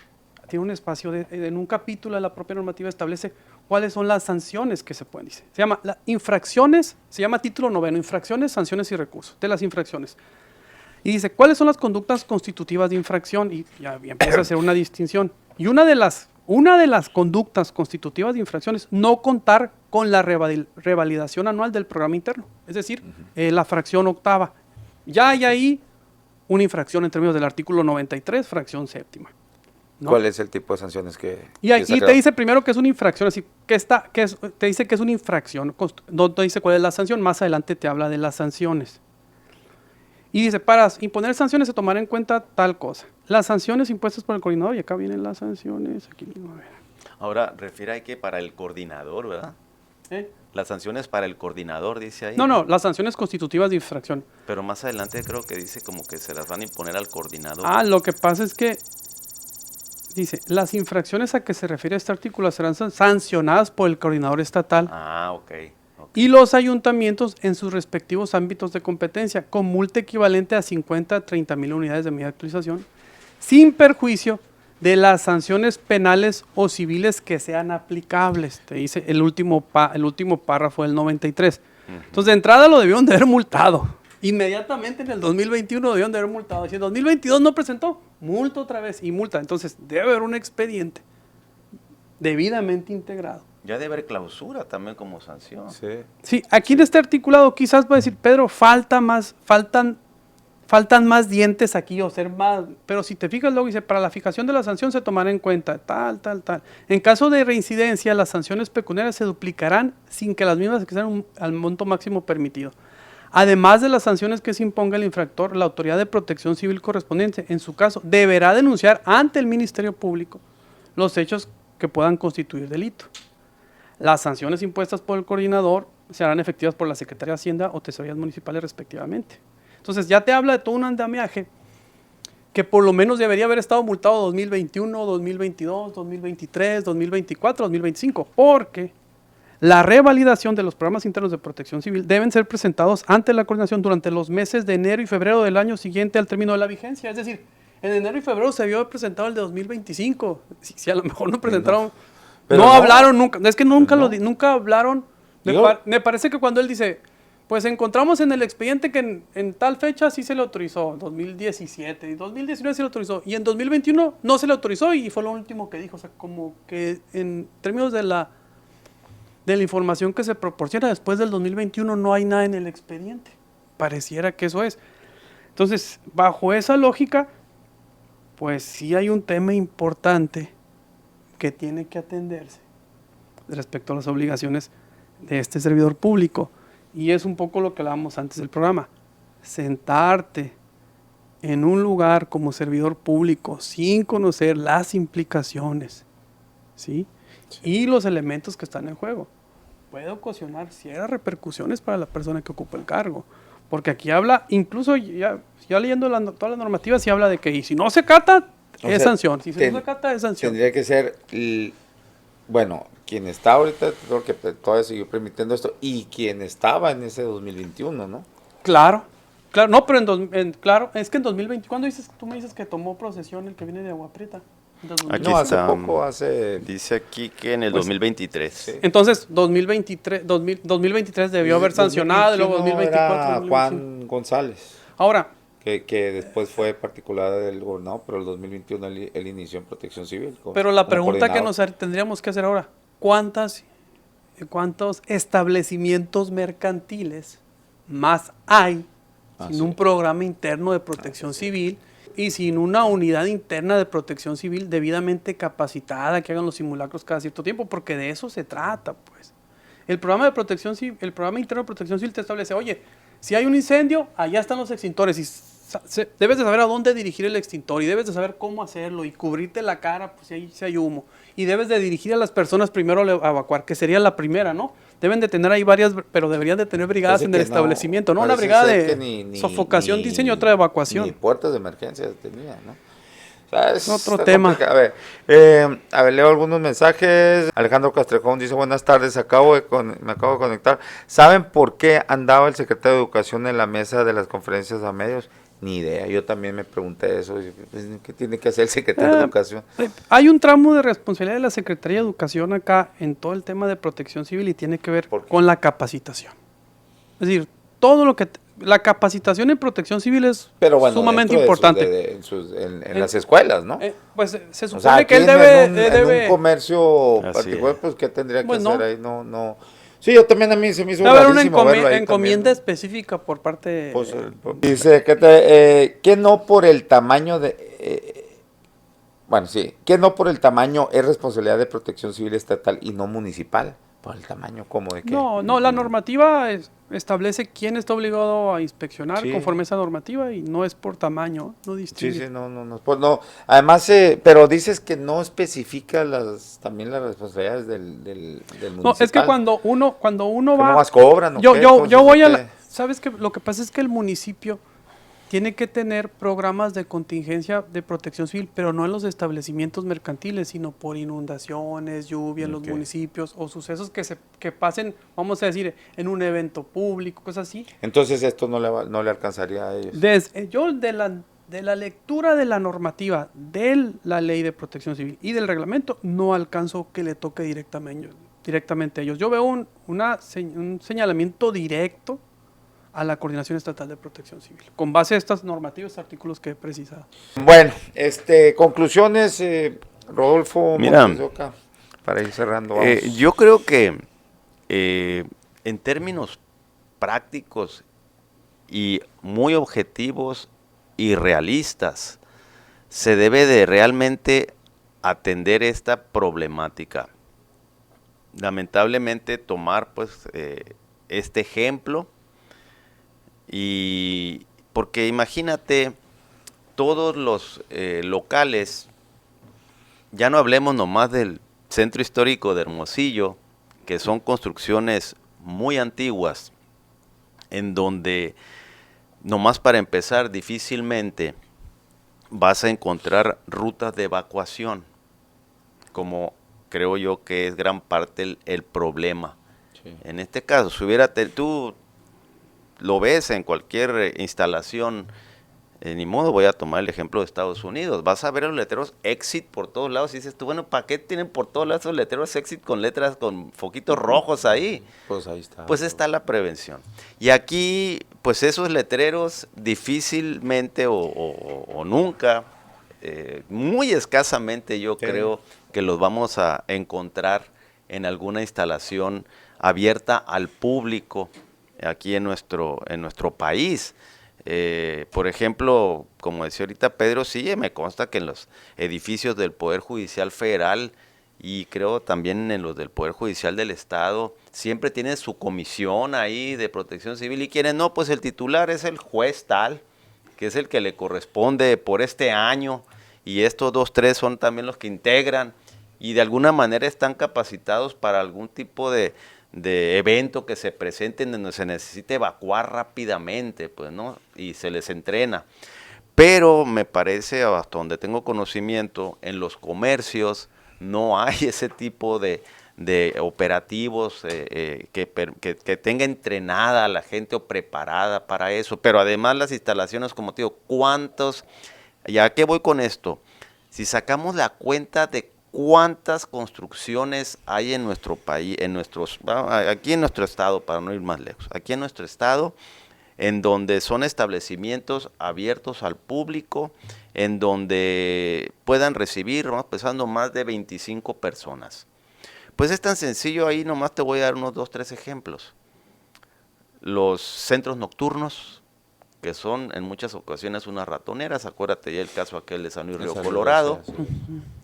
Tiene un espacio en un capítulo de la propia normativa establece cuáles son las sanciones que se pueden, dice. Se llama infracciones, se llama título 9, infracciones, sanciones y recursos de las infracciones. Y dice, ¿cuáles son las conductas constitutivas de infracción? Y ya empieza a hacer una distinción. Y una de las conductas constitutivas de infracciones, no contar con la revalidación anual del programa interno. Es decir, la fracción octava. Ya hay ahí una infracción en términos del artículo 93, fracción séptima. ¿No? ¿Cuál es el tipo de sanciones que... Y aquí te dice primero que es una infracción, así te dice que es una infracción, no te dice cuál es la sanción, más adelante te habla de las sanciones. Y dice, para imponer sanciones se tomará en cuenta tal cosa. Las sanciones impuestas por el coordinador, y acá vienen las sanciones, aquí mismo, a ver. Ahora, refiere ahí que para el coordinador, ¿verdad? Las sanciones para el coordinador, dice ahí. No, las sanciones constitutivas de infracción. Pero más adelante creo que dice como que se las van a imponer al coordinador. Lo que pasa es que dice, las infracciones a que se refiere este artículo serán sancionadas por el coordinador estatal. Ok. Y los ayuntamientos en sus respectivos ámbitos de competencia, con multa equivalente a 50 a 30 mil unidades de medida de actualización, sin perjuicio de las sanciones penales o civiles que sean aplicables. Te dice el último párrafo del 93. Entonces, de entrada lo debieron de haber multado. Inmediatamente en el 2021 lo debieron de haber multado. Si en 2022 no presentó, multa otra vez y multa. Entonces, debe haber un expediente debidamente integrado. Ya debe haber clausura también como sanción. Sí, aquí en este articulado quizás va a decir, Pedro, faltan más dientes aquí o ser más, pero si te fijas luego dice, para la fijación de la sanción se tomará en cuenta tal. En caso de reincidencia, las sanciones pecuniarias se duplicarán sin que las mismas excedan al monto máximo permitido. Además de las sanciones que se imponga el infractor, la autoridad de protección civil correspondiente, en su caso, deberá denunciar ante el Ministerio Público los hechos que puedan constituir delito. Las sanciones impuestas por el coordinador serán efectivas por la Secretaría de Hacienda o Tesorerías Municipales respectivamente. Entonces ya te habla de todo un andamiaje que por lo menos debería haber estado multado 2021, 2022, 2023, 2024, 2025, porque la revalidación de los programas internos de protección civil deben ser presentados ante la coordinación durante los meses de enero y febrero del año siguiente al término de la vigencia. Es decir, en enero y febrero se debió haber presentado el de 2025. Si a lo mejor no presentaron... No hablaron nunca, es que nunca hablaron. Me parece que cuando él dice, pues encontramos en el expediente que en tal fecha sí se le autorizó, 2017, y 2019 se le autorizó, y en 2021 no se le autorizó y fue lo último que dijo. O sea, como que en términos de la información que se proporciona después del 2021 no hay nada en el expediente. Pareciera que eso es. Entonces, bajo esa lógica, pues sí hay un tema importante que tiene que atenderse respecto a las obligaciones de este servidor público. Y es un poco lo que hablábamos antes del programa. Sentarte en un lugar como servidor público sin conocer las implicaciones, ¿sí? Y los elementos que están en juego, puede ocasionar ciertas repercusiones para la persona que ocupa el cargo. Porque aquí habla, incluso ya leyendo todas las normativas, sí habla de que y si no se cata, es sanción. Si no se cata, es sanción. Tendría que ser, bueno, quien está ahorita, porque todavía siguió permitiendo esto, y quien estaba en ese 2021, ¿no? Claro, no, pero claro, es que en 2020, ¿cuándo tú me dices que tomó posesión el que viene de Agua Prieta? Aquí no, está, hace dice aquí que en el 2023. Sí. Entonces, 2023 debió haber sancionado, y luego 2024. Era Juan González. Ahora, que después fue particular del gobernador, pero el 2021 él inició en protección civil. Pero la pregunta que nos tendríamos que hacer ahora, ¿cuántos establecimientos mercantiles más hay sin un programa interno de protección civil y sin una unidad interna de protección civil debidamente capacitada que hagan los simulacros cada cierto tiempo? Porque de eso se trata, pues. El programa de protección civil, el programa interno de protección civil te establece, oye, si hay un incendio, allá están los extintores y debes de saber a dónde dirigir el extintor y debes de saber cómo hacerlo y cubrirte la cara pues, si hay humo. Y debes de dirigir a las personas primero a evacuar, que sería la primera, ¿no? Deben de tener ahí varias, pero deberían de tener brigadas en el establecimiento, ¿no? Una brigada de sofocación, diseño y otra de evacuación. Ni puertas de emergencia tenía, ¿no? Es otro tema. A ver, leo algunos mensajes. Alejandro Castrejón dice, buenas tardes, me acabo de conectar. ¿Saben por qué andaba el secretario de Educación en la mesa de las conferencias a medios? Ni idea, yo también me pregunté eso. ¿Qué tiene que hacer el secretario de Educación? Hay un tramo de responsabilidad de la Secretaría de Educación acá en todo el tema de protección civil y tiene que ver con la capacitación. Es decir, todo lo que... La capacitación en protección civil es sumamente importante. En las escuelas, ¿no? Pues se supone que él debe... En un comercio particular, pues, ¿qué tendría que hacer ahí? No. Sí, yo también, a mí se me hizo rarísimo verlo ahí. Debe haber una encomienda específica por parte... Pues, dice que no por el tamaño de... bueno, sí, que no por el tamaño es responsabilidad de protección civil estatal y no municipal. Por el tamaño, ¿cómo de qué? No, la normativa establece quién está obligado a inspeccionar conforme a esa normativa y no es por tamaño, no distingue. Sí, no. Pues no, además, pero dices que no especifica también las responsabilidades del municipal. No, es que cuando uno va... ¿Cómo más cobran? Yo voy a... ¿Sabes qué? Lo que pasa es que el municipio tiene que tener programas de contingencia de protección civil, pero no en los establecimientos mercantiles, sino por inundaciones, lluvia en los municipios o sucesos que pasen, vamos a decir, en un evento público, cosas así. Entonces esto no le alcanzaría a ellos. Yo de la lectura de la normativa de la ley de protección civil y del reglamento no alcanzo que le toque directamente a ellos. Yo veo un señalamiento directo a la Coordinación Estatal de Protección Civil, con base a estos normativos artículos que he precisado. Bueno, conclusiones, Rodolfo, mira, Montesoca, para ir cerrando. Yo creo que en términos prácticos y muy objetivos y realistas, se debe de realmente atender esta problemática. Lamentablemente tomar pues este ejemplo. Y porque imagínate, todos los locales, ya no hablemos nomás del centro histórico de Hermosillo, que son construcciones muy antiguas, en donde, nomás para empezar, difícilmente vas a encontrar rutas de evacuación, como creo yo que es gran parte el problema. Sí. En este caso, si hubiera tú lo ves en cualquier instalación, ni modo, voy a tomar el ejemplo de Estados Unidos, vas a ver los letreros exit por todos lados y dices tú, bueno, ¿para qué tienen por todos lados esos letreros exit con letras, con foquitos rojos ahí? Pues ahí está. Pues está la prevención. Y aquí, pues esos letreros difícilmente o nunca, muy escasamente yo creo que los vamos a encontrar en alguna instalación abierta al público aquí en nuestro país. Por ejemplo, como decía ahorita Pedro, sí, me consta que en los edificios del Poder Judicial Federal y creo también en los del Poder Judicial del Estado, siempre tienen su comisión ahí de protección civil y quienes no, pues el titular es el juez tal, que es el que le corresponde por este año y estos 2, 3 son también los que integran y de alguna manera están capacitados para algún tipo de evento que se presente en donde se necesite evacuar rápidamente, pues, ¿no? Y se les entrena. Pero me parece, hasta donde tengo conocimiento, en los comercios no hay ese tipo de operativos que tenga entrenada a la gente o preparada para eso. Pero además las instalaciones, como te digo, ¿cuántos? ¿Ya qué voy con esto? Si sacamos la cuenta de cuántas construcciones hay en nuestro país, aquí en nuestro estado, para no ir más lejos, aquí en nuestro estado, en donde son establecimientos abiertos al público, en donde puedan recibir, vamos pensando, más de 25 personas. Pues es tan sencillo, ahí nomás te voy a dar unos 2, 3 ejemplos. Los centros nocturnos, que son en muchas ocasiones unas ratoneras, acuérdate ya el caso aquel de San Luis Río Colorado,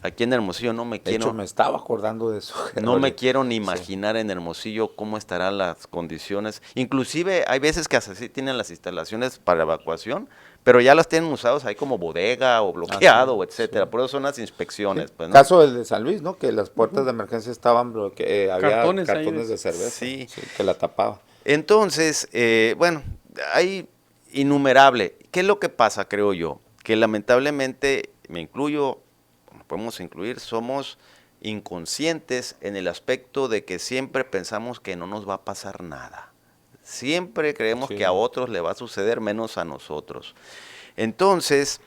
aquí en Hermosillo no me quiero... De hecho, me estaba acordando de eso. No me quiero ni imaginar en Hermosillo cómo estarán las condiciones, inclusive hay veces que así tienen las instalaciones para evacuación, pero ya las tienen usados ahí como bodega o bloqueado, etcétera, por eso son las inspecciones. Pues, ¿no? Caso del de San Luis, ¿no? Que las puertas de emergencia estaban bloqueadas, había cartones de cerveza sí, que la tapaba. Entonces, bueno, hay innumerable. ¿Qué es lo que pasa, creo yo? Que lamentablemente me incluyo, nos podemos incluir, somos inconscientes en el aspecto de que siempre pensamos que no nos va a pasar nada. Siempre creemos que a otros le va a suceder menos a nosotros. Entonces,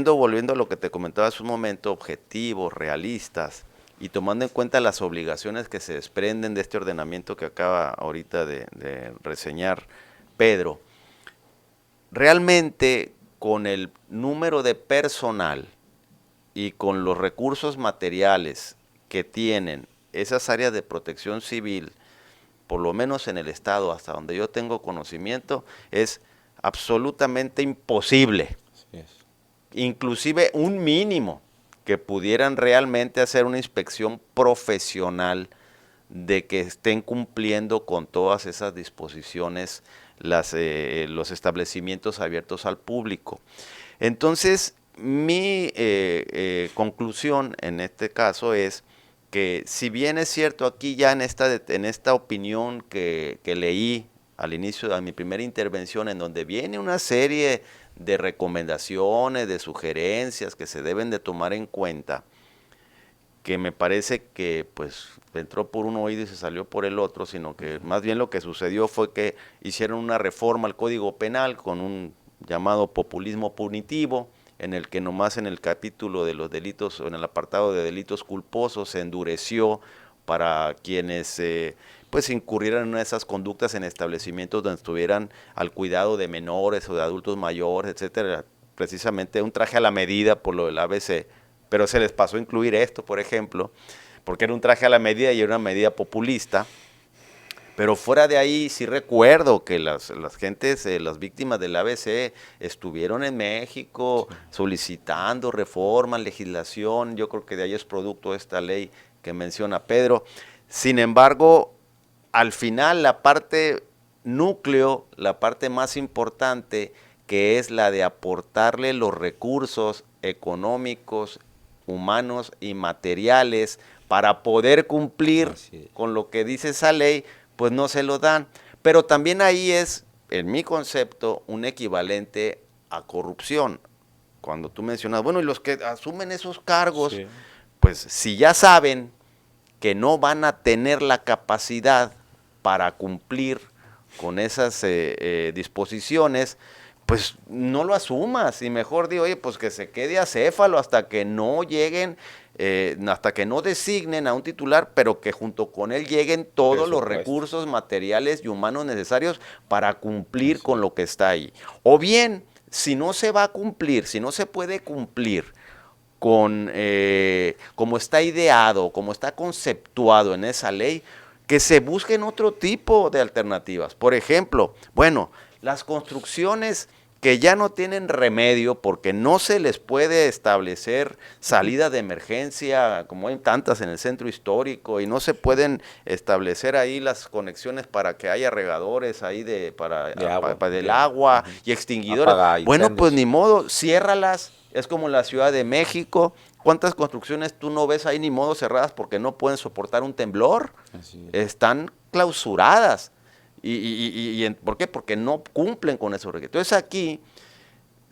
volviendo a lo que te comentaba hace un momento, objetivos, realistas, y tomando en cuenta las obligaciones que se desprenden de este ordenamiento que acaba ahorita de reseñar Pedro, realmente con el número de personal y con los recursos materiales que tienen esas áreas de protección civil, por lo menos en el estado, hasta donde yo tengo conocimiento, es absolutamente imposible. Inclusive un mínimo que pudieran realmente hacer una inspección profesional de que estén cumpliendo con todas esas disposiciones los establecimientos abiertos al público. Entonces, mi conclusión en este caso es que si bien es cierto aquí ya en esta opinión que leí al inicio de mi primera intervención, en donde viene una serie de recomendaciones, de sugerencias que se deben de tomar en cuenta, que me parece que pues entró por un oído y se salió por el otro, sino que más bien lo que sucedió fue que hicieron una reforma al Código Penal con un llamado populismo punitivo, en el que nomás en el capítulo de los delitos, o en el apartado de delitos culposos, se endureció para quienes pues incurrieran en esas conductas en establecimientos donde estuvieran al cuidado de menores o de adultos mayores, etcétera, precisamente un traje a la medida por lo del ABC, pero se les pasó a incluir esto, por ejemplo, porque era un traje a la medida y era una medida populista. Pero fuera de ahí sí recuerdo que las gentes, las víctimas del ABC estuvieron en México solicitando reforma, legislación. Yo creo que de ahí es producto esta ley que menciona Pedro. Sin embargo, al final la parte núcleo, la parte más importante, que es la de aportarle los recursos económicos, humanos y materiales para poder cumplir con lo que dice esa ley, pues no se lo dan. Pero también ahí es, en mi concepto, un equivalente a corrupción. Cuando tú mencionas, bueno, y los que asumen esos cargos, pues si ya saben que no van a tener la capacidad para cumplir con esas disposiciones, pues no lo asumas y mejor digo, oye, pues que se quede acéfalo hasta que no lleguen, hasta que no designen a un titular, pero que junto con él lleguen todos los recursos materiales y humanos necesarios para cumplir con lo que está ahí. O bien, si no se va a cumplir, si no se puede cumplir con como está ideado, como está conceptuado en esa ley, que se busquen otro tipo de alternativas. Por ejemplo, bueno, las construcciones que ya no tienen remedio porque no se les puede establecer salida de emergencia, como hay tantas en el centro histórico, y no se pueden establecer ahí las conexiones para que haya regadores ahí del agua y extinguidores. Bueno, pues ni modo, ciérralas. Es como la Ciudad de México. ¿Cuántas construcciones tú no ves ahí ni modo cerradas porque no pueden soportar un temblor? Están clausuradas. ¿Por qué? Porque no cumplen con esos requisitos. Entonces aquí,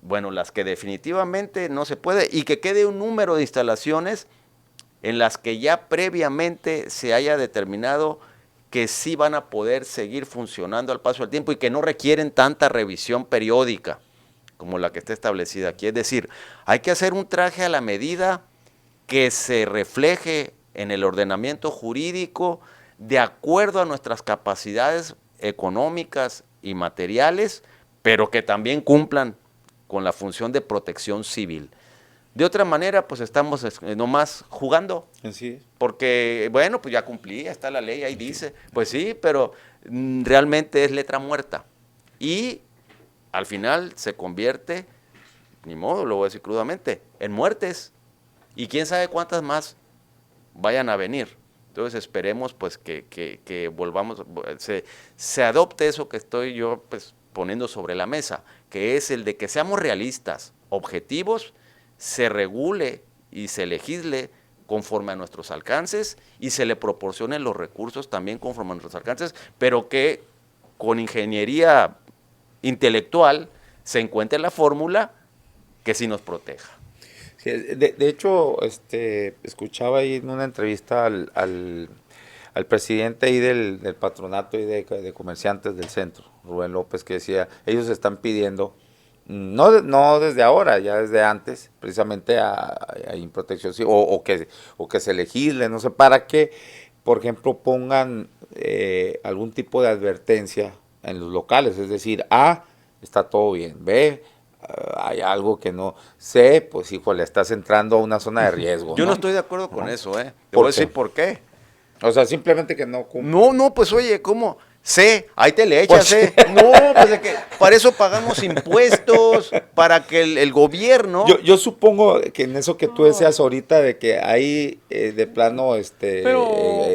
bueno, las que definitivamente no se puede, y que quede un número de instalaciones en las que ya previamente se haya determinado que sí van a poder seguir funcionando al paso del tiempo y que no requieren tanta revisión periódica como la que está establecida aquí. Es decir, hay que hacer un traje a la medida que se refleje en el ordenamiento jurídico de acuerdo a nuestras capacidades económicas y materiales, pero que también cumplan con la función de protección civil. De otra manera, pues estamos nomás jugando. Así es. Porque, bueno, pues ya cumplí, está la ley, ahí dice. Pues sí, pero realmente es letra muerta. Y al final se convierte, ni modo, lo voy a decir crudamente, en muertes. Y quién sabe cuántas más vayan a venir. Entonces esperemos pues que volvamos, se adopte eso que estoy yo pues poniendo sobre la mesa, que es el de que seamos realistas, objetivos, se regule y se legisle conforme a nuestros alcances y se le proporcionen los recursos también conforme a nuestros alcances, pero que con ingeniería intelectual se encuentre la fórmula que sí nos proteja. Sí, de hecho, escuchaba ahí en una entrevista al presidente ahí del patronato y de comerciantes del centro, Rubén López, que decía, ellos están pidiendo, no desde ahora, ya desde antes, precisamente a Protección Civil, o que se legisle, no sé, para que, por ejemplo, pongan algún tipo de advertencia en los locales, es decir, A, está todo bien, B, hay algo que no sé, pues híjole, estás entrando a una zona de riesgo. Yo no estoy de acuerdo con eso, Te ¿Por voy a decir qué? por qué. O sea, simplemente que no cumple. No, pues oye, ¿cómo? Ahí te le echas, Pues, No, pues de que para eso pagamos impuestos, para que el gobierno... Yo supongo que en eso que tú decías ahorita, de que hay de plano, Pero-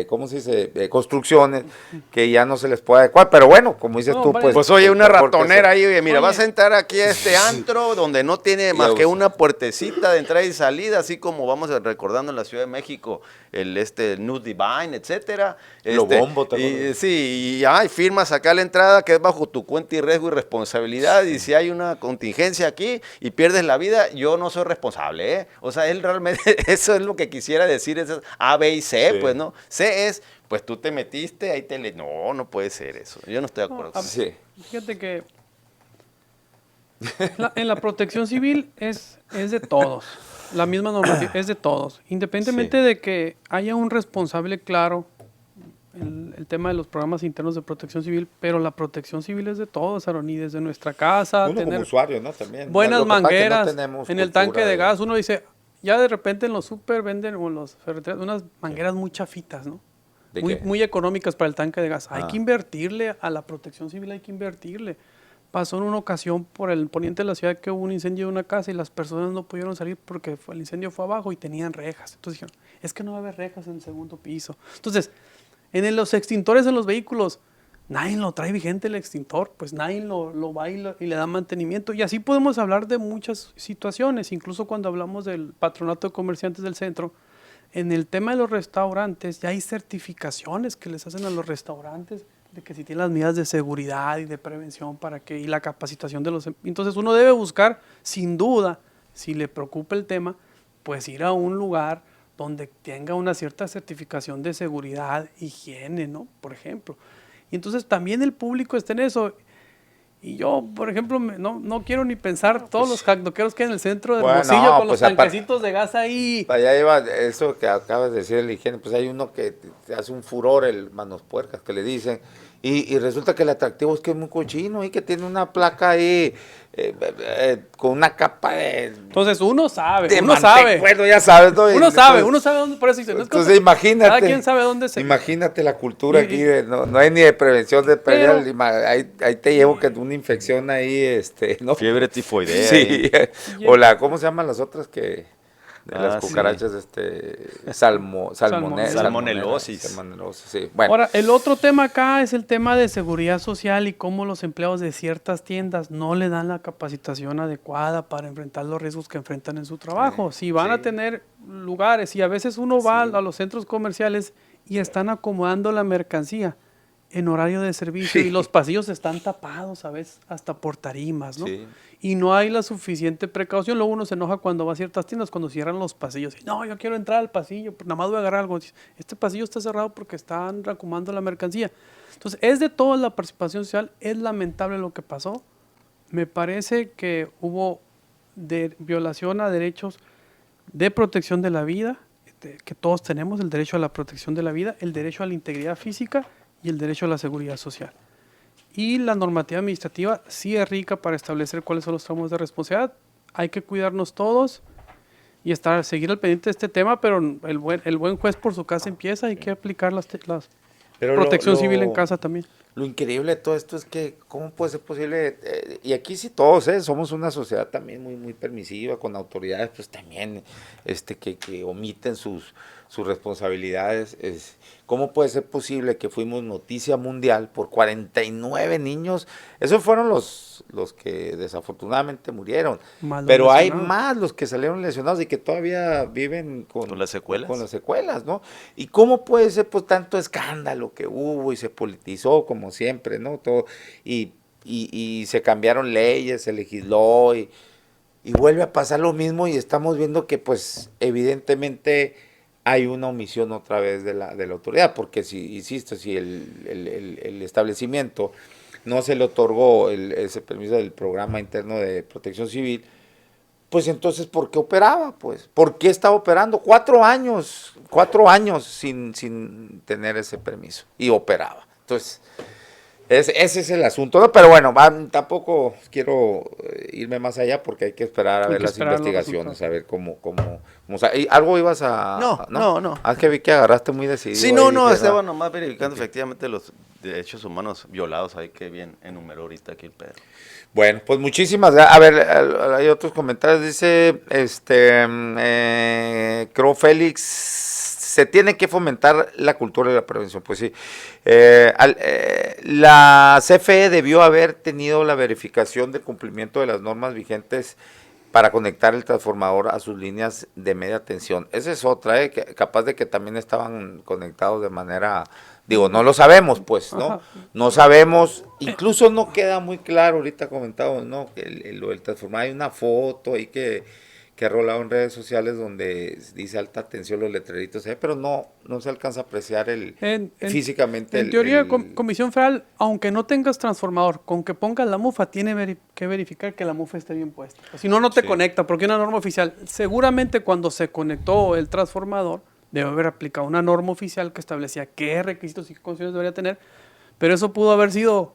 ¿cómo se dice? Construcciones que ya no se les puede adecuar, pero bueno, como dices No, tú, vale. Pues oye, una mejor que ratonera sea. ahí, oye, mira, Oye. vas a entrar aquí a este antro donde no tiene más que usa. una puertecita de entrada y salida, así como vamos recordando en la Ciudad de México, el Nude Divine, etcétera. Lo bombo, ¿te y, acuerdas? sí, y firmas acá la entrada que es bajo tu cuenta y riesgo y responsabilidad, y si hay una contingencia aquí y pierdes la vida, yo no soy responsable, O sea, él realmente, eso es lo que quisiera decir, es A, B y C, Sí. pues, ¿no? C es, pues tú te metiste, ahí te le... No puede ser eso, yo no estoy de acuerdo. No, Sí. Fíjate que en la protección civil es de todos. La misma normativa es de todos. Independientemente Sí. de que haya un responsable claro en el tema de los programas internos de protección civil, pero la protección civil es de todos, Aaron, y desde nuestra casa, Uno como tener usuario, ¿no? También. buenas Lo que pasa es que no mangueras tenemos en el cultura tanque de gas. Uno dice, ya de repente en los super venden o en los ferreterías unas mangueras muy chafitas, ¿no? ¿De Muy, qué? muy económicas para el tanque de gas. Hay Ah. que invertirle a la protección civil, hay que invertirle. Pasó en una ocasión por el poniente de la ciudad que hubo un incendio de una casa y las personas no pudieron salir porque el incendio fue abajo y tenían rejas. Entonces dijeron, es que no va a haber rejas en el segundo piso. Entonces, los extintores en los vehículos, nadie lo trae vigente el extintor, pues nadie lo va y le da mantenimiento. Y así podemos hablar de muchas situaciones, incluso cuando hablamos del patronato de comerciantes del centro. En el tema de los restaurantes, ya hay certificaciones que les hacen a los restaurantes de que si tienen las medidas de seguridad y de prevención y la capacitación de los... Entonces uno debe buscar, sin duda, si le preocupa el tema, pues ir a un lugar donde tenga una cierta certificación de seguridad, higiene, ¿no? Por ejemplo. Y entonces también el público está en eso. Y yo, por ejemplo, no quiero ni pensar todos los jacdoqueros que hay en el centro de Bueno, Hermosillo con pues los tanquecitos de gas ahí. Allá lleva eso que acabas de decir, el higiene, pues hay uno que te hace un furor, el manos puercas, que le dicen, y resulta que el atractivo es que es muy cochino y que tiene una placa ahí con una capa de... Entonces uno sabe, de uno sabe. mantecuerdo, ya sabes, ¿no? Uno sabe dónde, por eso dice, no es cosa- Entonces imagínate. Cada quien sabe dónde se... Imagínate la cultura Y- aquí, no hay ni de prevención de Pero- ahí te llevo que una infección ahí, ¿no? Fiebre tifoidea. Sí, o ¿cómo se llaman las otras que? De las Sí. cucarachas, Salmonelosis. Salmonelosis, sí. Bueno, Ahora, el otro tema acá es el tema de seguridad social y cómo los empleados de ciertas tiendas no le dan la capacitación adecuada para enfrentar los riesgos que enfrentan en su trabajo. Si van a sí. tener lugares y a veces uno va Sí. a los centros comerciales y están acomodando la mercancía en horario de servicio Sí. y los pasillos están tapados a veces hasta por tarimas, ¿no? Sí. Y no hay la suficiente precaución. Luego uno se enoja cuando va a ciertas tiendas, cuando cierran los pasillos. Y, no, yo quiero entrar al pasillo, pero nada más voy a agarrar algo. Este pasillo está cerrado porque están acomodando la mercancía. Entonces, es de toda la participación social. Es lamentable lo que pasó. Me parece que hubo violación a derechos de protección de la vida, que todos tenemos, el derecho a la protección de la vida, el derecho a la integridad física y el derecho a la seguridad social. Y la normativa administrativa sí es rica para establecer cuáles son los tramos de responsabilidad. Hay que cuidarnos todos y seguir al pendiente de este tema, pero el buen juez por su casa empieza. Hay que aplicar las Pero protección civil en casa también. Lo increíble de todo esto es que, ¿cómo puede ser posible? Y aquí sí todos, somos una sociedad también muy, muy permisiva, con autoridades, pues también, que omiten sus responsabilidades. ¿Cómo puede ser posible que fuimos noticia mundial por 49 niños? Esos fueron los que desafortunadamente murieron. Más los Pero hay lesionados. más los que salieron lesionados y que todavía viven ¿Con las secuelas? Con las secuelas, ¿no? ¿Y cómo puede ser pues tanto escándalo que hubo y se politizó como siempre, ¿no? Todo, y se cambiaron leyes, se legisló y y vuelve a pasar lo mismo y estamos viendo que pues evidentemente hay una omisión otra vez de la autoridad, porque si, insisto, si el establecimiento no se le otorgó ese permiso del programa interno de protección civil, pues entonces, ¿por qué operaba? Pues, ¿por qué estaba operando? 4 años sin tener ese permiso y operaba. Entonces, ese es el asunto, ¿no? Pero bueno, tampoco quiero irme más allá porque hay que esperar a ver las investigaciones, a ver cómo ¿algo ibas a...? No. Ah, que vi que agarraste muy decidido. Sí, no, estaba nomás verificando efectivamente los derechos humanos violados, ahí que bien enumeró ahorita aquí el Pedro. Bueno, pues muchísimas gracias. A ver, hay otros comentarios. Dice, creo Félix, se tiene que fomentar la cultura de la prevención. Pues sí. La CFE debió haber tenido la verificación del cumplimiento de las normas vigentes para conectar el transformador a sus líneas de media tensión. Esa es otra, capaz de que también estaban conectados de manera... Digo, no lo sabemos, pues, ¿no? Ajá. No sabemos, incluso no queda muy claro, ahorita comentado, ¿no? Lo del transformador, hay una foto ahí que ha rolado en redes sociales donde dice alta tensión los letreritos, pero no se alcanza a apreciar físicamente. En teoría, Comisión Federal, aunque no tengas transformador, con que pongas la mufa, tiene que verificar que la mufa esté bien puesta. Si no, no te conecta, porque una norma oficial, seguramente cuando se conectó el transformador, debe haber aplicado una norma oficial que establecía qué requisitos y qué condiciones debería tener, pero eso pudo haber sido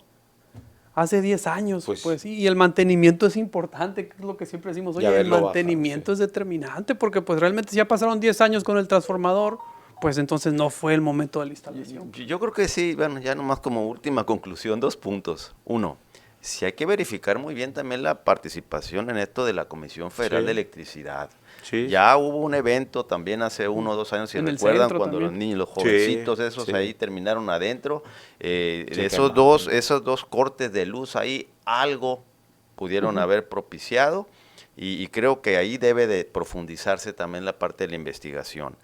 hace 10 años, pues sí, y el mantenimiento es importante, que es lo que siempre decimos, oye, el mantenimiento es determinante, porque pues realmente si ya pasaron 10 años con el transformador, pues entonces no fue el momento de la instalación. Yo creo que sí, bueno, ya nomás como última conclusión, 2 puntos. 1, sí hay que verificar muy bien también la participación en esto de la Comisión Federal de Electricidad. Sí. Ya hubo un evento también hace 1 o 2 años, si recuerdan, cuando también los niños, los jovencitos ahí terminaron adentro. Esos dos cortes de luz ahí, algo pudieron haber propiciado y creo que ahí debe de profundizarse también la parte de la investigación.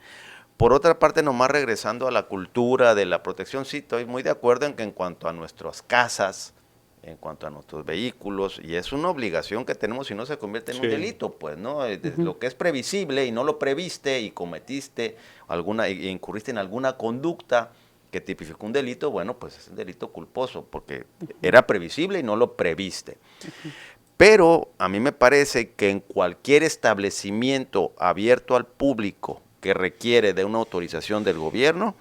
Por otra parte, nomás regresando a la cultura de la protección, sí, estoy muy de acuerdo en que en cuanto a nuestras casas, en cuanto a nuestros vehículos, y es una obligación que tenemos si no se convierte en un delito, pues, ¿no? Lo que es previsible y no lo previste y cometiste e incurriste en alguna conducta que tipificó un delito, bueno, pues es un delito culposo, porque era previsible y no lo previste. Pero a mí me parece que en cualquier establecimiento abierto al público que requiere de una autorización del gobierno,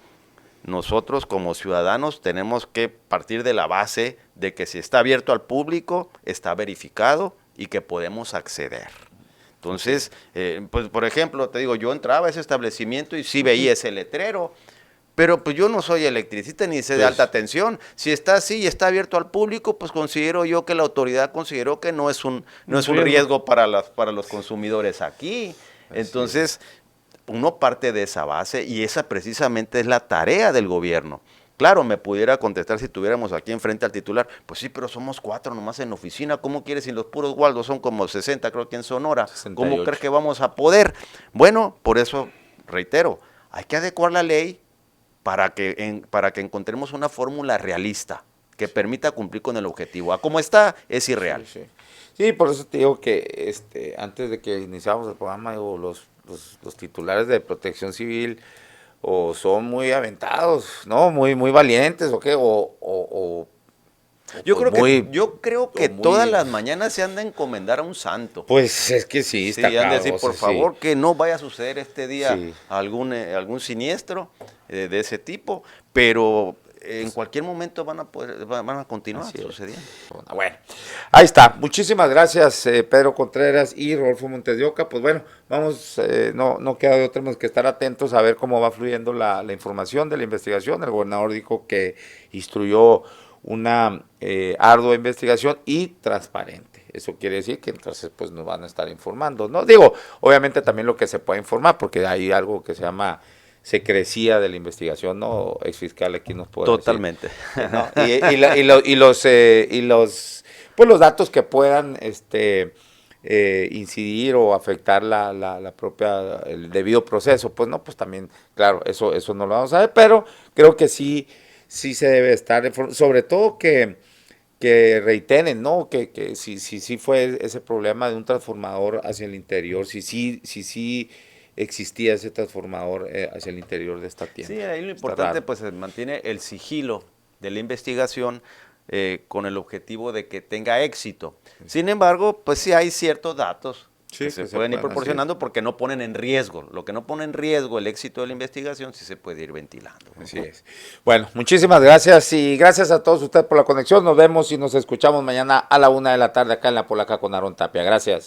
nosotros como ciudadanos tenemos que partir de la base de que si está abierto al público, está verificado y que podemos acceder. Entonces, pues por ejemplo, te digo, yo entraba a ese establecimiento y sí veía ese letrero, pero pues yo no soy electricista ni sé de alta tensión. Si está así y está abierto al público, pues considero yo que la autoridad consideró que no es un riesgo para los consumidores aquí. Entonces, uno parte de esa base y esa precisamente es la tarea del gobierno. Claro, me pudiera contestar si tuviéramos aquí enfrente al titular, pues sí, pero somos 4 nomás en la oficina, ¿cómo quieres si los puros Waldos son como 60, creo que en Sonora? 68. ¿Cómo crees que vamos a poder? Bueno, por eso, reitero, hay que adecuar la ley para que encontremos una fórmula realista que permita cumplir con el objetivo. A como está, es irreal. Sí, por eso te digo que antes de que iniciáramos el programa, digo, los titulares de Protección Civil o son muy aventados, ¿no? Muy valientes o qué, yo creo que todas las mañanas se han de encomendar a un santo. Pues es que sí, está claro. Han de decir, por favor, que no vaya a suceder este día algún siniestro de ese tipo, pero en cualquier momento van a continuar sucediendo. Bueno, ahí está. Muchísimas gracias, Pedro Contreras y Rodolfo Montes de Oca. Pues bueno, vamos, no queda de otra más que estar atentos a ver cómo va fluyendo la información de la investigación. El gobernador dijo que instruyó una ardua investigación y transparente. Eso quiere decir que entonces pues nos van a estar informando, ¿no? Digo, obviamente también lo que se puede informar, porque hay algo que se llama secrecía de la investigación, ¿no? Exfiscal aquí nos puede Totalmente. decir, ¿no? Pues los datos que puedan incidir o afectar el debido proceso, pues no, pues también, claro, eso no lo vamos a ver, pero creo que sí se debe estar, sobre todo que que reiteren, ¿no? Que sí fue ese problema de un transformador hacia el interior, sí existía ese transformador hacia el interior de esta tienda. Sí, ahí lo importante pues se mantiene el sigilo de la investigación con el objetivo de que tenga éxito. Sin embargo, pues sí hay ciertos datos que se pueden ir proporcionando porque no ponen en riesgo. Lo que no pone en riesgo el éxito de la investigación sí se puede ir ventilando, ¿no? Así es. Bueno, muchísimas gracias y gracias a todos ustedes por la conexión. Nos vemos y nos escuchamos mañana a la 1:00 p.m. acá en La Polaca con Aarón Tapia. Gracias.